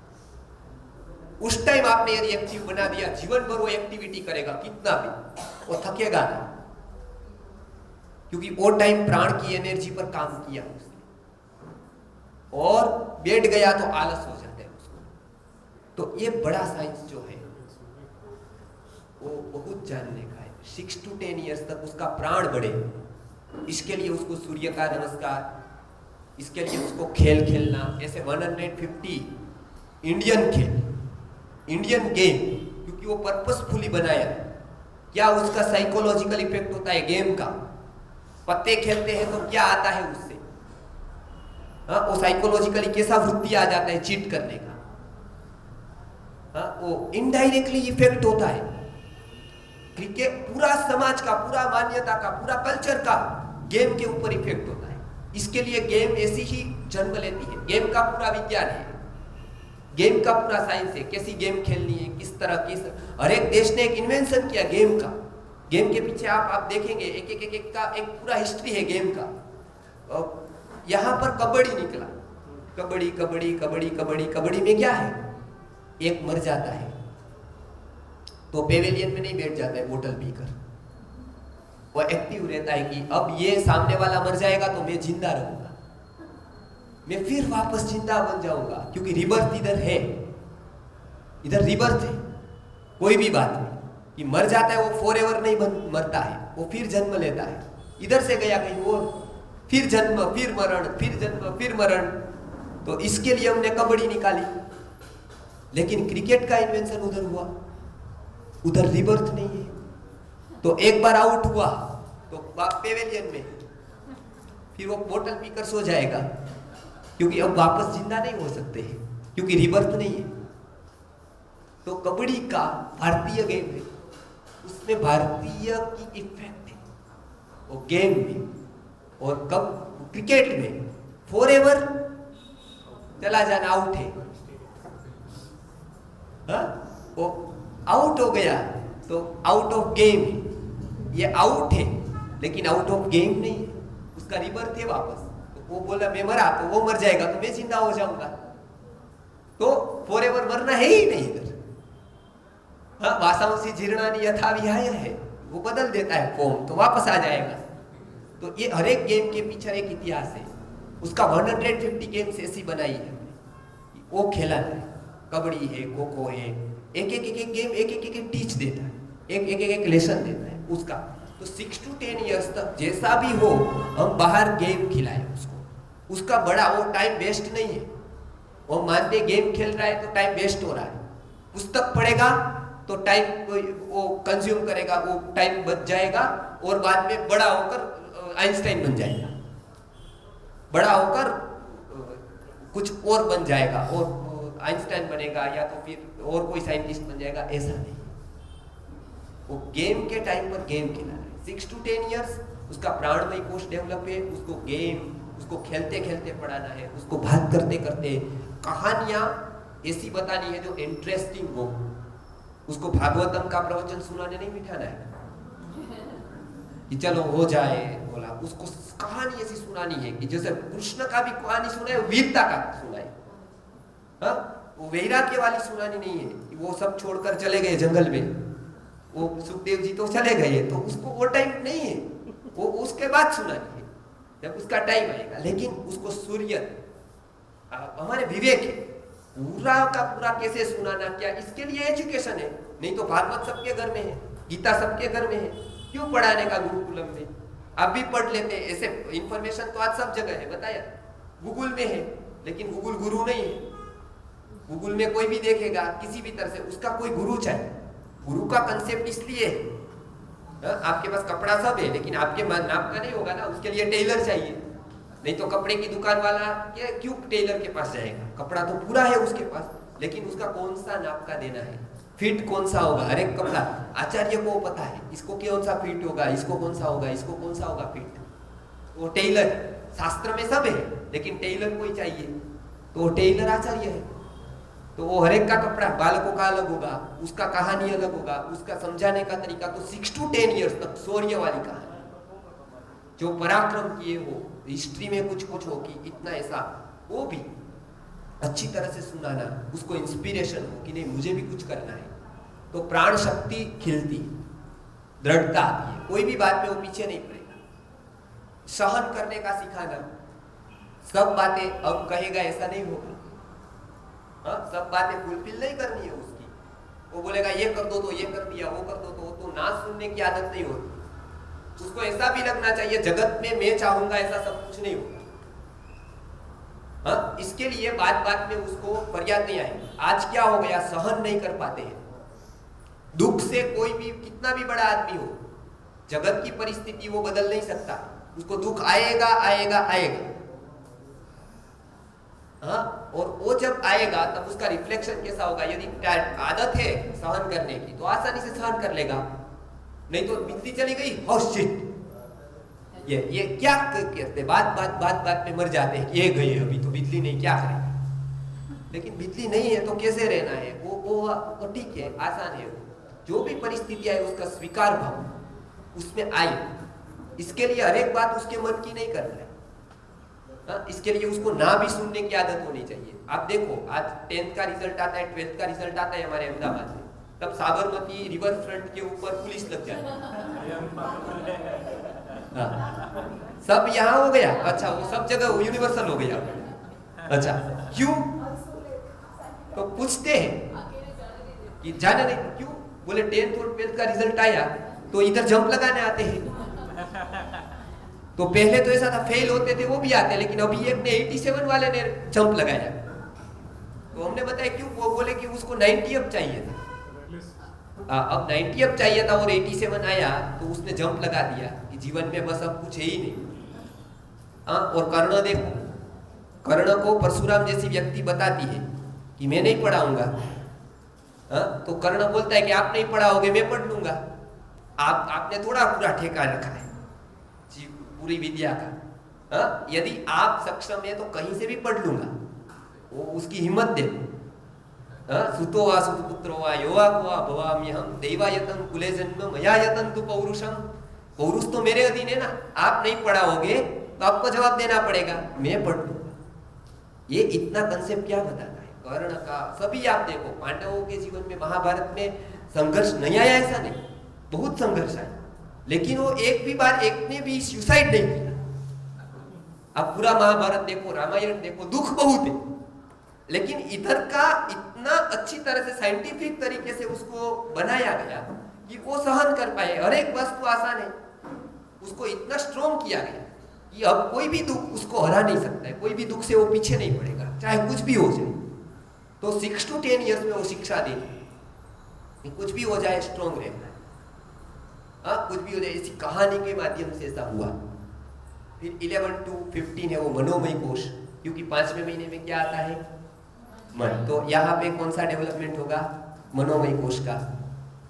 A: उस टाइम आपने यदि एक्टिव बना दिया, जीवन भर वो एक्टिविटी करेगा, कितना भी, वो थकेगा नहीं, क्योंकि वो टाइम प्राण की एनर्जी पर काम किया उसने। और बैठ गया तो आलस हो जाता है उसको। तो ये बड़ा साइंस जो है वो बहुत जानने का है। 6 to 10 ईयर्स तक उसका प्राण बढ़े, इसके लिए उसको सूर्य का नमस्कार, इसके लिए उसको खेल खेलना, ऐसे 150 इंडियन खेल, इंडियन गेम, क्योंकि वो पर्पसफुली बनाया। क्या उसका साइकोलॉजिकल इफेक्ट होता है गेम का? पत्ते खेलते हैं तो क्या आता है उससे? हाँ, वो साइकोलॉजिकली कैसा वृत्ति आ जाता है चीट करने का। हाँ, वो इनडायरेक्टली इफेक्ट होता है। क्रिकेट पूरा समाज का, पूरा मान्यता का, पूरा कल्चर का गेम के ऊपर इफेक्ट होता है। इसके लिए गेम ऐसी ही जन्म लेती है। गेम का पूरा विज्ञान है, गेम का पूरा साइंस है, कैसी गेम खेलनी है, किस तरह की। हर एक देश ने एक इन्वेंशन किया गेम का। गेम के पीछे आप देखेंगे एक का एक पूरा हिस्ट्री है गेम का। यहाँ पर कबड्डी निकला, कबड्डी कबड्डी कबड्डी कबड्डी कबड्डी में क्या है, एक मर जाता है तो पेवेलियन में नहीं बैठ जाता है बोतल पीकर, वो एक्टिव रहता है कि अब ये सामने वाला मर जाएगा तो मैं जिंदा रहूंगा, मैं फिर वापस जिंदा बन जाऊंगा, क्योंकि रिबर्थ इधर है, इधर रिबर्थ है। कोई भी बात नहीं कि मर जाता है वो फॉर एवर नहीं मरता है, वो फिर जन्म लेता है। इधर से गया कहीं और, फिर जन्म, फिर मरण, फिर जन्म, फिर मरण। तो इसके लिए हमने कबड्डी निकाली। लेकिन क्रिकेट का इन्वेंशन उधर हुआ, उधर रिबर्थ नहीं है। तो एक बार आउट हुआ तो पेवेलियन में, फिर वो बोतल पीकर सो जाएगा, क्योंकि अब वापस जिंदा नहीं हो सकते हैं, क्योंकि रिबर्थ नहीं है। तो कबड्डी का भारतीय गेम है, उसमें भारतीय की इफेक्ट है वो गेम में। और कब क्रिकेट में फॉर एवर चला जाना आउट है। हाँ? वो आउट हो गया तो आउट ऑफ गेम है, ये आउट है लेकिन आउट ऑफ गेम नहीं है, उसका रिबर्थ है वापस। तो वो बोला मैं मरा तो वो मर जाएगा तो मैं जिंदा हो जाऊंगा, तो फॉर एवर मरना है ही नहीं इधर। हाँ, वासांसी जीर्णानि यथा विहाय है, वो बदल देता है फॉर्म तो वापस आ जाएगा। तो ये हर एक गेम के पीछे एक इतिहास है। उसका 150 गेम्स ऐसी बनाई है, वो खेला है, कबड्डी है, खो खो है, एक गेम एक टीच देता है, एक लेसन देता है उसका। तो 6 to 10 ईयर्स तक जैसा भी हो हम बाहर गेम खिलाए उसको, उसका बड़ा वो टाइम वेस्ट नहीं है। वो मानते गेम खेल रहा है तो टाइम वेस्ट हो रहा है, पुस्तक पढ़ेगा तो टाइम वो कंज्यूम करेगा, वो टाइम बच जाएगा और बाद में बड़ा होकर आइंस्टाइन बन जाएगा, बड़ा होकर कुछ और बन जाएगा और आइंस्टाइन बनेगा या तो फिर और कोई साइंटिस्ट बन जाएगा, ऐसा नहीं। वो गेम के टाइम पर गेम खेला है। 6 to 10 ईयर्स उसका प्राणमय कोश डेवलप है, उसको गेम, उसको खेलते खेलते पढ़ाना है, उसको बात करते करते कहानियां ऐसी बतानी है जो इंटरेस्टिंग हो। उसको भागवतम का प्रवचन सुनाने नहीं बिठाना है कि चलो हो जाए बोला, उसको कहानी ऐसी सुनानी है कि जैसे कृष्ण का भी कहानी सुनाए, वीरता का सुनाए। हाँ, वो वैराग्य वाली सुनानी नहीं है कि वो सब छोड़कर चले गए जंगल में, वो सुखदेव जी तो चले गए, तो उसको वो टाइम नहीं है, वो उसके बाद सुनानी है जब उसका टाइम आएगा। लेकिन उसको सूर्य हमारे विवेक है, पूरा का पूरा कैसे सुनाना, क्या इसके लिए एजुकेशन है। नहीं तो भागवत सबके घर में है, गीता सबके घर में है, क्यों पढ़ाने का गुरुकुलम में? आप भी पढ़ लेते हैं, ऐसे इंफॉर्मेशन तो आज सब जगह है, बताया गूगल में है, लेकिन गूगल गुरु नहीं है। गूगल में कोई भी देखेगा किसी भी तरह से, उसका कोई गुरु चाहिए। गुरु का कंसेप्ट इसलिए है आपके पास कपड़ा सब है लेकिन आपके नाप का नहीं होगा ना, उसके लिए टेलर चाहिए। नहीं तो कपड़े की दुकान वाला क्यों टेलर के पास जाएगा? कपड़ा तो पूरा है उसके पास, लेकिन उसका कौन सा नाप का देना है, फिट कौन सा होगा, हर एक कपड़ा आचार्य को पता है, इसको कौन सा फिट होगा, इसको कौन सा होगा, इसको कौन सा होगा फिट। वो टेलर शास्त्र में सब है लेकिन टेलर कोई चाहिए, तो वो टेलर आचार्य है। तो वो हर एक का कपड़ा बालकों का अलग होगा, उसका कहानी अलग होगा, उसका समझाने का तरीका। तो 6 to 10 years तक शौर्य वाली कहानी, जो पराक्रम किए हो, हिस्ट्री में कुछ कुछ हो कि इतना ऐसा, वो भी अच्छी तरह से सुनाना, उसको इंस्पिरेशन हो कि नहीं मुझे भी कुछ करना है। तो प्राण शक्ति खिलती, दृढ़ता आती है, कोई भी बात में वो पीछे नहीं पड़ेगा। सहन करने का सिखाना, सब बातें अब कहेगा ऐसा नहीं होगा, सब बातें फुलफिल नहीं करनी है उसकी। वो बोलेगा ये कर दो तो ये कर दिया, वो कर दो तो ना सुनने की आदत नहीं होती। उसको ऐसा भी लगना चाहिए जगत में मैं चाहूंगा ऐसा सब कुछ नहीं होगा। इसके लिए बात बात में उसको फरियाद नहीं आएगी। आज क्या हो गया, सहन नहीं कर पाते हैं दुख से। कोई भी कितना भी बड़ा आदमी हो, जगत की परिस्थिति वो बदल नहीं सकता, उसको दुख आएगा आएगा आएगा। और वो जब आएगा तब उसका रिफ्लेक्शन कैसा होगा। यदि आदत है सहन करने की तो आसानी से सहन कर लेगा, नहीं तो बिजली चली गई, oh shit, ये क्या कहते, बात में मर जाते हैं कि ये गई अभी तो बिजली नहीं, क्या करें। लेकिन बिजली नहीं है तो कैसे रहना है, वो ठीक है, आसान है। जो भी परिस्थिति आए उसका स्वीकार भाव उसमें आए, इसके लिए हर एक बात उसके मन की नहीं करना है। इसके लिए उसको ना भी सुनने की आदत होनी चाहिए। आप देखो आज 10th का रिजल्ट आता है, 12th का रिजल्ट आता है हमारे अहमदाबाद में, तब साबरमती रिवर फ्रंट के ऊपर पुलिस लग जाती है। सब यहाँ हो गया, अच्छा वो सब जगह यूनिवर्सल हो गया। अच्छा क्यों? तो पूछते हैं कि जाने नहीं क्यों, बोले 10th और 12th का रिजल्ट आया तो इधर जंप लगाने आते हैं। तो पहले तो ऐसा था फेल होते थे वो भी आते, लेकिन अभी एक ने 87 वाले ने जंप लगाया। तो हमने बताया क्यों, वो बोले कि उसको 90 अब चाहिए था। अब 90 अब चाहिए था और 87 आया तो उसने जंप लगा दिया कि जीवन में बस अब कुछ है ही नहीं। और कर्ण देखो, कर्ण को परशुराम जैसी व्यक्ति बताती है कि मैं नहीं पढ़ाऊंगा, तो कर्ण बोलता है कि आप नहीं पढ़ाओगे मैं पढ़ लूंगा। आपने थोड़ा पूरा ठेका रखा है पूरी विद्या का। यदि आप सक्षम है तो कहीं से भी पढ़ लूंगा, वो उसकी हिम्मत देखो। सुतो वा सुपुत्रो वा योवा वा भवाम्यहम दैवायतन कुले जन्म मयायतन तु पौरुषम। पौरुष तो मेरे अधीन है ना, आप नहीं पढ़ाओगे तो आपको जवाब देना पड़ेगा, मैं पढ़ लूंगा। ये इतना कंसेप्ट क्या बताता है कर्ण का। सभी आप देखो पांडवों के जीवन में, महाभारत में संघर्ष नहीं आया ऐसा नहीं, बहुत संघर्ष आया, लेकिन वो एक भी बार एक ने भी सुसाइड नहीं किया। आप पूरा महाभारत देखो, रामायण देखो, दुख बहुत है, लेकिन इधर का इतना अच्छी तरह से साइंटिफिक तरीके से उसको बनाया गया कि वो सहन कर पाए। हर एक वस्तु आसान है, उसको इतना स्ट्रॉन्ग किया गया कि अब कोई भी दुख उसको हरा नहीं सकता है, कोई भी दुख से वो पीछे नहीं पड़ेगा, चाहे कुछ भी हो जाए। तो 6 to 10 years में वो शिक्षा देती, कुछ भी हो जाए स्ट्रॉन्ग रहना है। कुछ भी हो जाए, इसी कहानी के माध्यम से ऐसा हुआ। फिर 11 to 15 है वो मनोमय कोश, क्योंकि 5वें महीने में क्या आता है, मन। तो यहाँ पे कौन सा डेवलपमेंट होगा, मनोमय कोश का।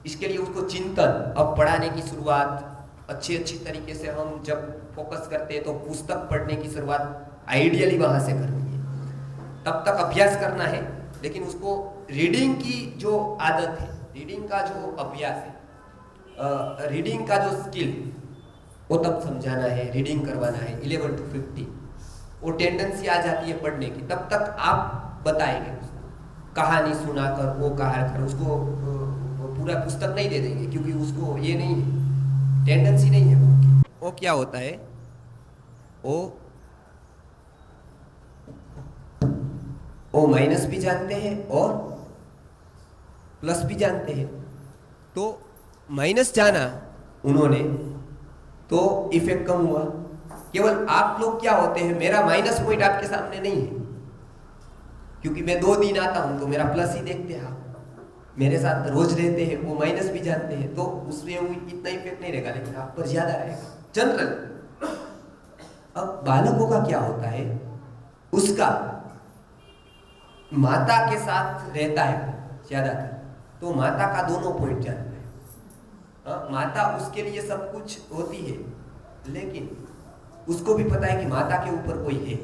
A: इसके लिए उसको चिंतन, अब पढ़ाने की शुरुआत अच्छी तरीके से हम जब फोकस करते हैं तो पुस्तक पढ़ने की शुरुआत आइडियली वहां से करनी है। तब तक अभ्यास करना है, लेकिन उसको रीडिंग की जो आदत है, रीडिंग का जो अभ्यास है, रीडिंग का जो स्किल, वो तब समझाना है, रीडिंग करवाना है। 11 to 15 वो टेंडेंसी आ जाती है पढ़ने की, तब तक आप बताएंगे उसको, कहानी सुनाकर, वो कहा कर, उसको पूरा पुस्तक नहीं दे देंगे, क्योंकि उसको ये नहीं है, टेंडेंसी नहीं है। वो क्या होता है, वो माइनस भी जानते हैं और प्लस भी जानते हैं। तो माइनस जाना उन्होंने तो इफेक्ट कम हुआ। केवल आप लोग क्या होते हैं, मेरा माइनस पॉइंट आपके सामने नहीं है, क्योंकि मैं 2 दिन आता हूं तो मेरा प्लस ही देखते हैं आप। मेरे साथ रोज रहते हैं, वो माइनस भी जानते हैं, तो उसमें वो इतना इफेक्ट नहीं रहेगा, लेकिन आप पर ज्यादा रहेगा जनरल। अब बालकों का क्या होता है, उसका माता के साथ रहता है ज्यादातर, तो माता का दोनों पॉइंट जानता है। माता उसके लिए सब कुछ होती है, लेकिन उसको भी पता है कि माता के ऊपर कोई है।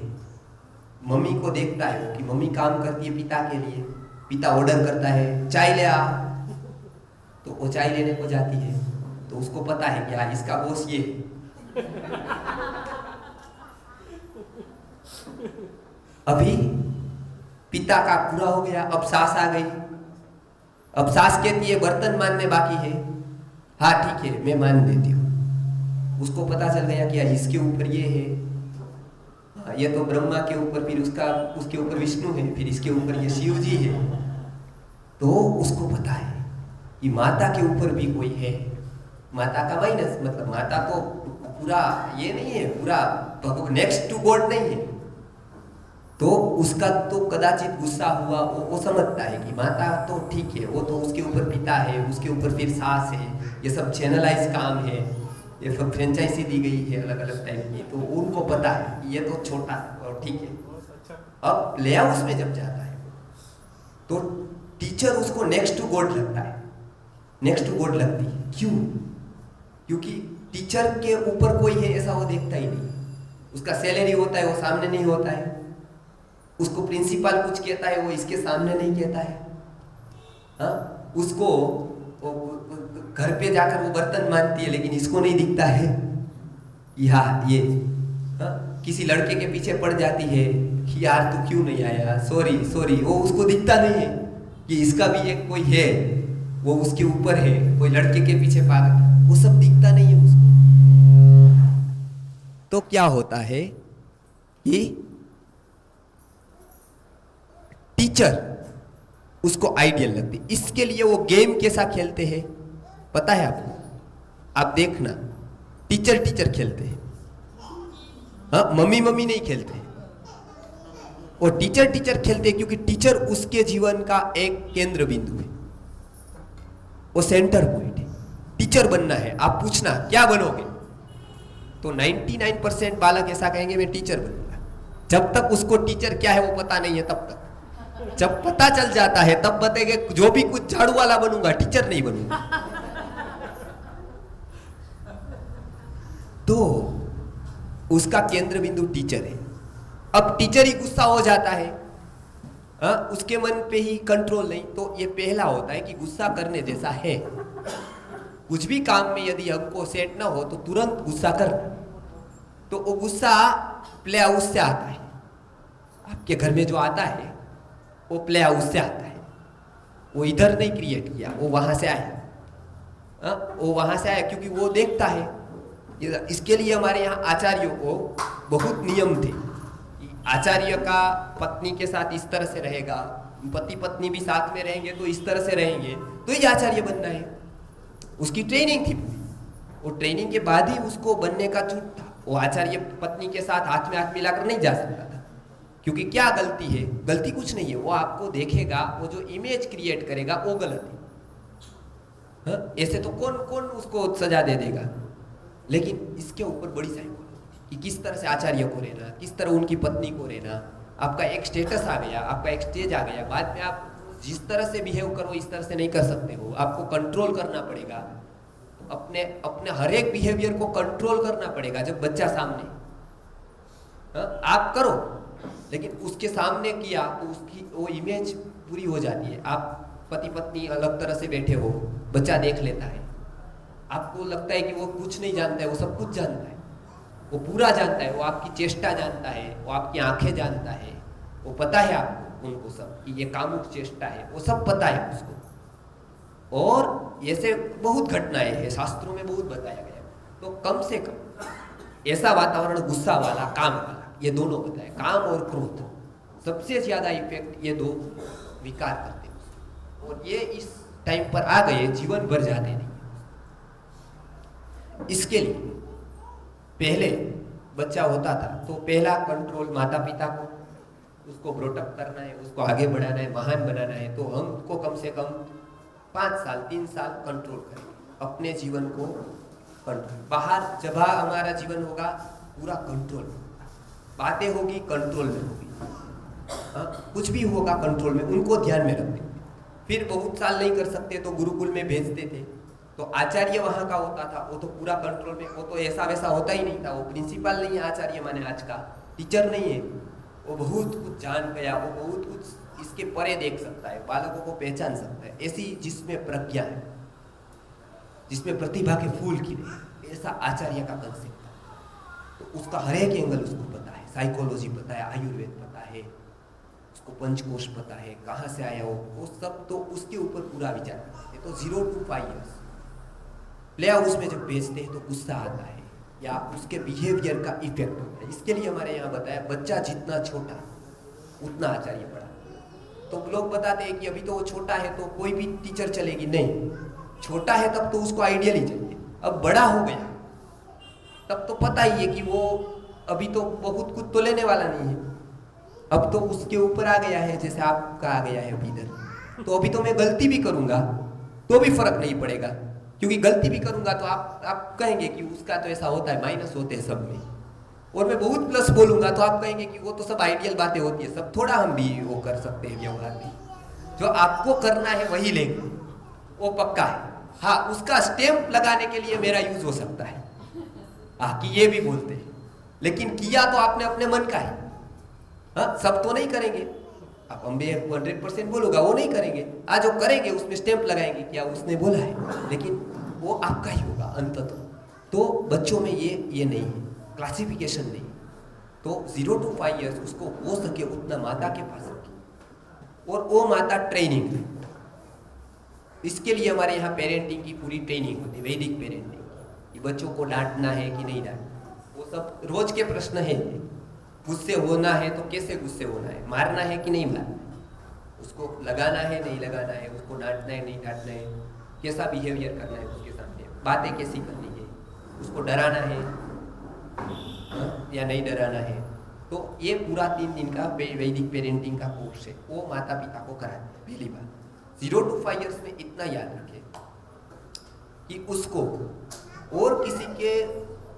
A: मम्मी को देखता है वो कि मम्मी काम करती है पिता के लिए, पिता ऑर्डर करता है चाय ले आ, तो वो चाय लेने को जाती है, तो उसको पता है कि हाँ इसका बॉस ये। अभी पिता का पूरा हो गया, अब सास आ गई। अब सास कहती है बर्तन मानने बाकी है, हाँ ठीक है मैं मान देती हूँ। उसको पता चल गया कि इसके ऊपर ये है, ये तो ब्रह्मा के ऊपर, फिर उसके ऊपर विष्णु है, फिर इसके ऊपर ये शिव जी है। तो उसको पता है कि माता के ऊपर भी कोई है। माता का माइनस मतलब माता तो पूरा ये नहीं है, पूरा नेक्स्ट टू गॉड नहीं है। तो उसका तो कदाचित गुस्सा हुआ, वो समझता है कि माता तो ठीक है, वो तो उसके ऊपर पिता है, उसके ऊपर फिर सास है, ये सब चैनलाइज काम है, ये सब फ्रेंचाइजी दी गई है अलग अलग टाइप की। तो उनको पता है कि ये तो छोटा और ठीक है। अब प्ले हाउस में जब जाता है तो टीचर उसको नेक्स्ट टू गॉड लगता है, नेक्स्ट टू गॉड लगती है। क्यों? क्योंकि टीचर के ऊपर कोई है ऐसा वो देखता ही नहीं। उसका सैलरी होता है वो सामने नहीं होता है, उसको प्रिंसिपल कुछ कहता है वो इसके सामने नहीं कहता है। उसको घर पे जाकर वो बर्तन मानती है, लेकिन इसको नहीं दिखता है कि हाँ ये किसी लड़के के पीछे पड़ जाती है कि यार तू क्यों नहीं आया, सॉरी सॉरी। वो उसको दिखता नहीं है कि इसका भी एक कोई है, वो उसके ऊपर है, कोई लड़के के पीछे पागल, वो सब दिखता नहीं है उसको। तो क्या होता है कि टीचर उसको आइडियल लगती, इसके लिए वो गेम कैसा खेलते हैं पता है आपको? आप देखना, टीचर टीचर खेलते हैं, हाँ मम्मी मम्मी नहीं खेलते। वो टीचर टीचर खेलते हैं क्योंकि टीचर उसके जीवन का एक केंद्र बिंदु है, वो सेंटर पॉइंट है। टीचर बनना है, आप पूछना क्या बनोगे, तो 99% बालक ऐसा कहेंगे मैं टीचर बनूंगा। जब तक उसको टीचर क्या है वो पता नहीं है तब तक। जब पता चल जाता है तब बताएंगे जो भी कुछ झाड़ू वाला बनूंगा, टीचर नहीं बनूंगा। तो उसका केंद्र बिंदु टीचर है। अब टीचर ही गुस्सा हो जाता है, उसके मन पे ही कंट्रोल नहीं। तो ये पहला होता है कि गुस्सा करने जैसा है। कुछ भी काम में यदि हमको सेट ना हो तो तुरंत गुस्सा करना। तो वो गुस्सा प्ले हाउस से आता है, आपके घर में जो आता है वो प्ले हाउस से आता है। वो इधर नहीं क्रिएट किया, वो वहां से आया। वो वहां से आया क्योंकि वो देखता है। इसके लिए हमारे यहाँ आचार्यों को बहुत नियम थे। आचार्य का पत्नी के साथ इस तरह से रहेगा, पति पत्नी भी साथ में रहेंगे तो इस तरह से रहेंगे, तो ये आचार्य बनना है। उसकी ट्रेनिंग थी, वो ट्रेनिंग के बाद ही उसको बनने का छूट था। वो आचार्य पत्नी के साथ हाथ में हाथ मिलाकर नहीं जा सकता था, क्योंकि क्या गलती है? गलती कुछ नहीं है, वो आपको देखेगा, वो जो इमेज क्रिएट करेगा वो गलत है। ऐसे तो कौन कौन उसको सजा दे देगा। लेकिन इसके ऊपर बड़ी साइकोलॉजी कि किस तरह से आचार्य को रहना, किस तरह उनकी पत्नी को रहना। आपका एक स्टेटस आ गया, आपका एक स्टेज आ गया, बाद में आप जिस तरह से बिहेव करो इस तरह से नहीं कर सकते हो, आपको कंट्रोल करना पड़ेगा। अपने अपने हर एक बिहेवियर को कंट्रोल करना पड़ेगा। जब बच्चा सामने, आप करो, लेकिन उसके सामने किया तो उसकी वो इमेज पूरी हो जाती है। आप पति पत्नी अलग तरह से बैठे हो, बच्चा देख लेता है, आपको लगता है कि वो कुछ नहीं जानता है, वो सब कुछ जानता है, वो पूरा जानता है, वो आपकी चेष्टा जानता है, वो आपकी आंखें जानता है, वो पता है आपको, उनको सब कि ये कामुक चेष्टा है, वो सब पता है उसको। और ऐसे बहुत घटनाएं हैं, शास्त्रों में बहुत बताया गया। तो कम से कम ऐसा वातावरण गुस्सा वाला, काम वाला, ये दोनों बताए, काम और क्रोध सबसे ज्यादा इफेक्ट ये दो विकार करते हैं। और ये इस टाइम पर आ गए, जीवन भर जाते नहीं। इसके लिए पहले बच्चा होता था तो पहला कंट्रोल माता पिता को, उसको ब्रोटअप करना है, उसको आगे बढ़ाना है, महान बनाना है। तो हमको कम से कम 5 साल 3 साल कंट्रोल करेंगे अपने जीवन को। कंट्रोल बाहर जब हमारा जीवन होगा पूरा कंट्रोल होगा, बातें होगी कंट्रोल में होगी, कुछ भी होगा कंट्रोल में, उनको ध्यान में रखते। फिर बहुत साल नहीं कर सकते तो गुरुकुल में भेजते थे, तो आचार्य वहाँ का होता था, वो तो पूरा कंट्रोल में, वो तो ऐसा वैसा होता ही नहीं था, वो प्रिंसिपल नहीं है आचार्य माने आज का, टीचर नहीं है, वो बहुत कुछ जान गया, वो बहुत कुछ इसके परे देख सकता है, बालकों को पहचान सकता है, ऐसी जिसमें प्रज्ञा है, जिसमें प्रतिभा के फूल खिले, ऐसा आचार्य का कंसेप्ट था। तो उसका हर एक एंगल उसको पता है, साइकोलॉजी पता है, आयुर्वेद पता है, उसको पंचकोश पता है, कहाँ से आया वो सब, तो उसके ऊपर पूरा विचार करते हैं। तो 0 to 5 years प्ले हाउस में जब भेजते हैं तो गुस्सा आता है या उसके बिहेवियर का इफेक्ट होता है। इसके लिए हमारे यहाँ बताया बच्चा जितना छोटा उतना आचार्य बड़ा। तो लोग बताते हैं कि अभी तो वो छोटा है तो कोई भी टीचर चलेगी, नहीं, छोटा है तब तो उसको आइडियल ही चाहिए, अब बड़ा हो गया तब तो पता ही है कि वो अभी तो बहुत कुछ तो लेने वाला नहीं है, अब तो उसके ऊपर आ गया है, जैसे आपका आ गया है अभी इधर, तो अभी तो मैं गलती भी करूंगा तो भी फर्क नहीं पड़ेगा, क्योंकि गलती भी करूंगा तो आप कहेंगे कि उसका तो ऐसा होता है, माइनस होते हैं सब में, और मैं बहुत प्लस बोलूंगा तो आप कहेंगे कि वो तो सब आइडियल बातें होती है, सब थोड़ा हम भी वो कर सकते हैं व्यवहार में, जो आपको करना है वही लेंगे, वो पक्का है। हाँ, उसका स्टैम्प लगाने के लिए मेरा यूज हो सकता है, हाँ, कि ये भी बोलते हैं, लेकिन किया तो आपने अपने मन का है। हाँ, सब तो नहीं करेंगे, आप अम्बे 100% बोलूंगा वो नहीं करेंगे, आज जो करेंगे उसमें स्टैंप लगाएंगे क्या उसने बोला है, लेकिन वो आपका ही होगा अंततः। तो बच्चों में ये नहीं है, क्लासिफिकेशन नहीं। तो 0 to 5 years उसको हो सके उतना माता के पास रखें, और वो माता ट्रेनिंग है। इसके लिए हमारे यहाँ पेरेंटिंग की पूरी ट्रेनिंग होती है, वैदिक पेरेंटिंग, कि बच्चों को डांटना है कि नहीं डांटना, वो सब रोज के प्रश्न है। गुस्से होना है तो कैसे गुस्से होना है, मारना है कि नहीं मारना है, उसको लगाना है नहीं लगाना है, उसको डांटना है नहीं डांटना है, कैसा बिहेवियर करना है उसके सामने, बातें कैसी करनी है, उसको डराना है या नहीं डराना है। तो ये पूरा 3 दिन का वैदिक पेरेंटिंग का कोर्स है, वो माता पिता को कराना है। पहली बात 0 to 5 years में इतना याद रखें कि उसको और किसी के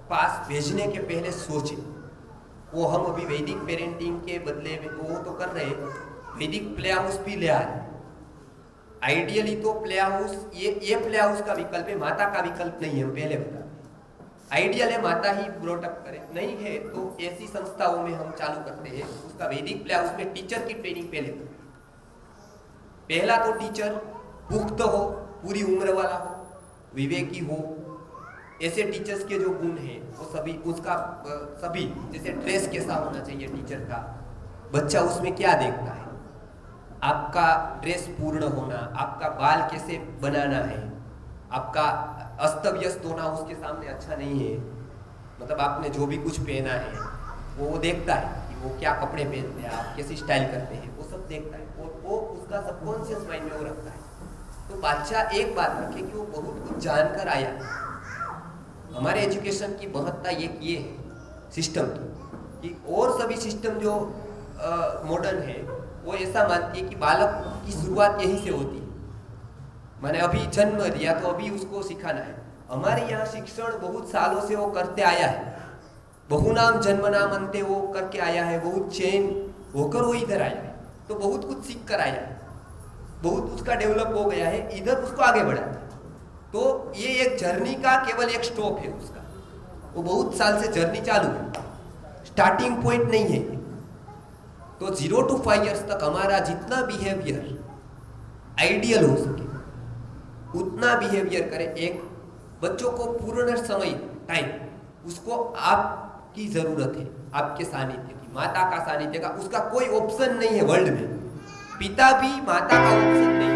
A: पास भेजने के पहले सोचे। वो हम अभी वैदिक पेरेंटिंग के बदले में वो तो कर रहे हैं, वैदिक प्ले हाउस भी ले आ रहे हैं। आइडियली तो प्ले हाउस ये प्ले हाउस का विकल्प है, माता का विकल्प नहीं है, हम पहले बता दें। आइडियल है माता ही ब्रॉटअप करे, नहीं है तो ऐसी संस्थाओं में हम चालू करते हैं उसका वैदिक प्ले हाउस में टीचर की ट्रेनिंग पहले करें। पहला तो टीचर पुख्त हो, पूरी उम्र वाला हो, विवेकी हो, ऐसे टीचर्स के जो गुण हैं वो सभी उसका सभी, जैसे ड्रेस कैसा होना चाहिए टीचर का, बच्चा उसमें क्या देखता है, आपका ड्रेस पूर्ण होना, आपका बाल कैसे बनाना है, आपका अस्त व्यस्त होना उसके सामने अच्छा नहीं है, मतलब आपने जो भी कुछ पहना है वो देखता है कि वो क्या कपड़े पहनते हैं, आप कैसी स्टाइल करते हैं, वो सब देखता है, और वो उसका सबकॉन्शियस माइंड में वो रखता है। तो बादशाह एक बात रखे कि वो बहुत कुछ जानकर आया। हमारे एजुकेशन की महत्ता ये है सिस्टम की, कि और सभी सिस्टम जो मॉडर्न है वो ऐसा मानती है कि बालक की शुरुआत यहीं से होती है, मैंने अभी जन्म दिया तो अभी उसको सिखाना है। हमारे यहाँ शिक्षण बहुत सालों से वो करते आया है, बहुनाम जन्म नाम अंते वो करके आया है, बहुत चेन होकर वो इधर आया है, तो बहुत कुछ सीख कर आया है, बहुत उसका डेवलप हो गया है, इधर उसको आगे बढ़ाना है। तो ये एक जर्नी का केवल एक स्टॉप है उसका, वो बहुत साल से जर्नी चालू है, स्टार्टिंग पॉइंट नहीं है। तो 0 to 5 years तक हमारा जितना बिहेवियर आइडियल हो सके उतना बिहेवियर करें। एक बच्चों को पूर्ण समय टाइम उसको आपकी जरूरत है, आपके सानिध्य की, माता का सानिध्य का, उसका कोई ऑप्शन नहीं है वर्ल्ड में, पिता भी माता का ऑप्शन नहीं।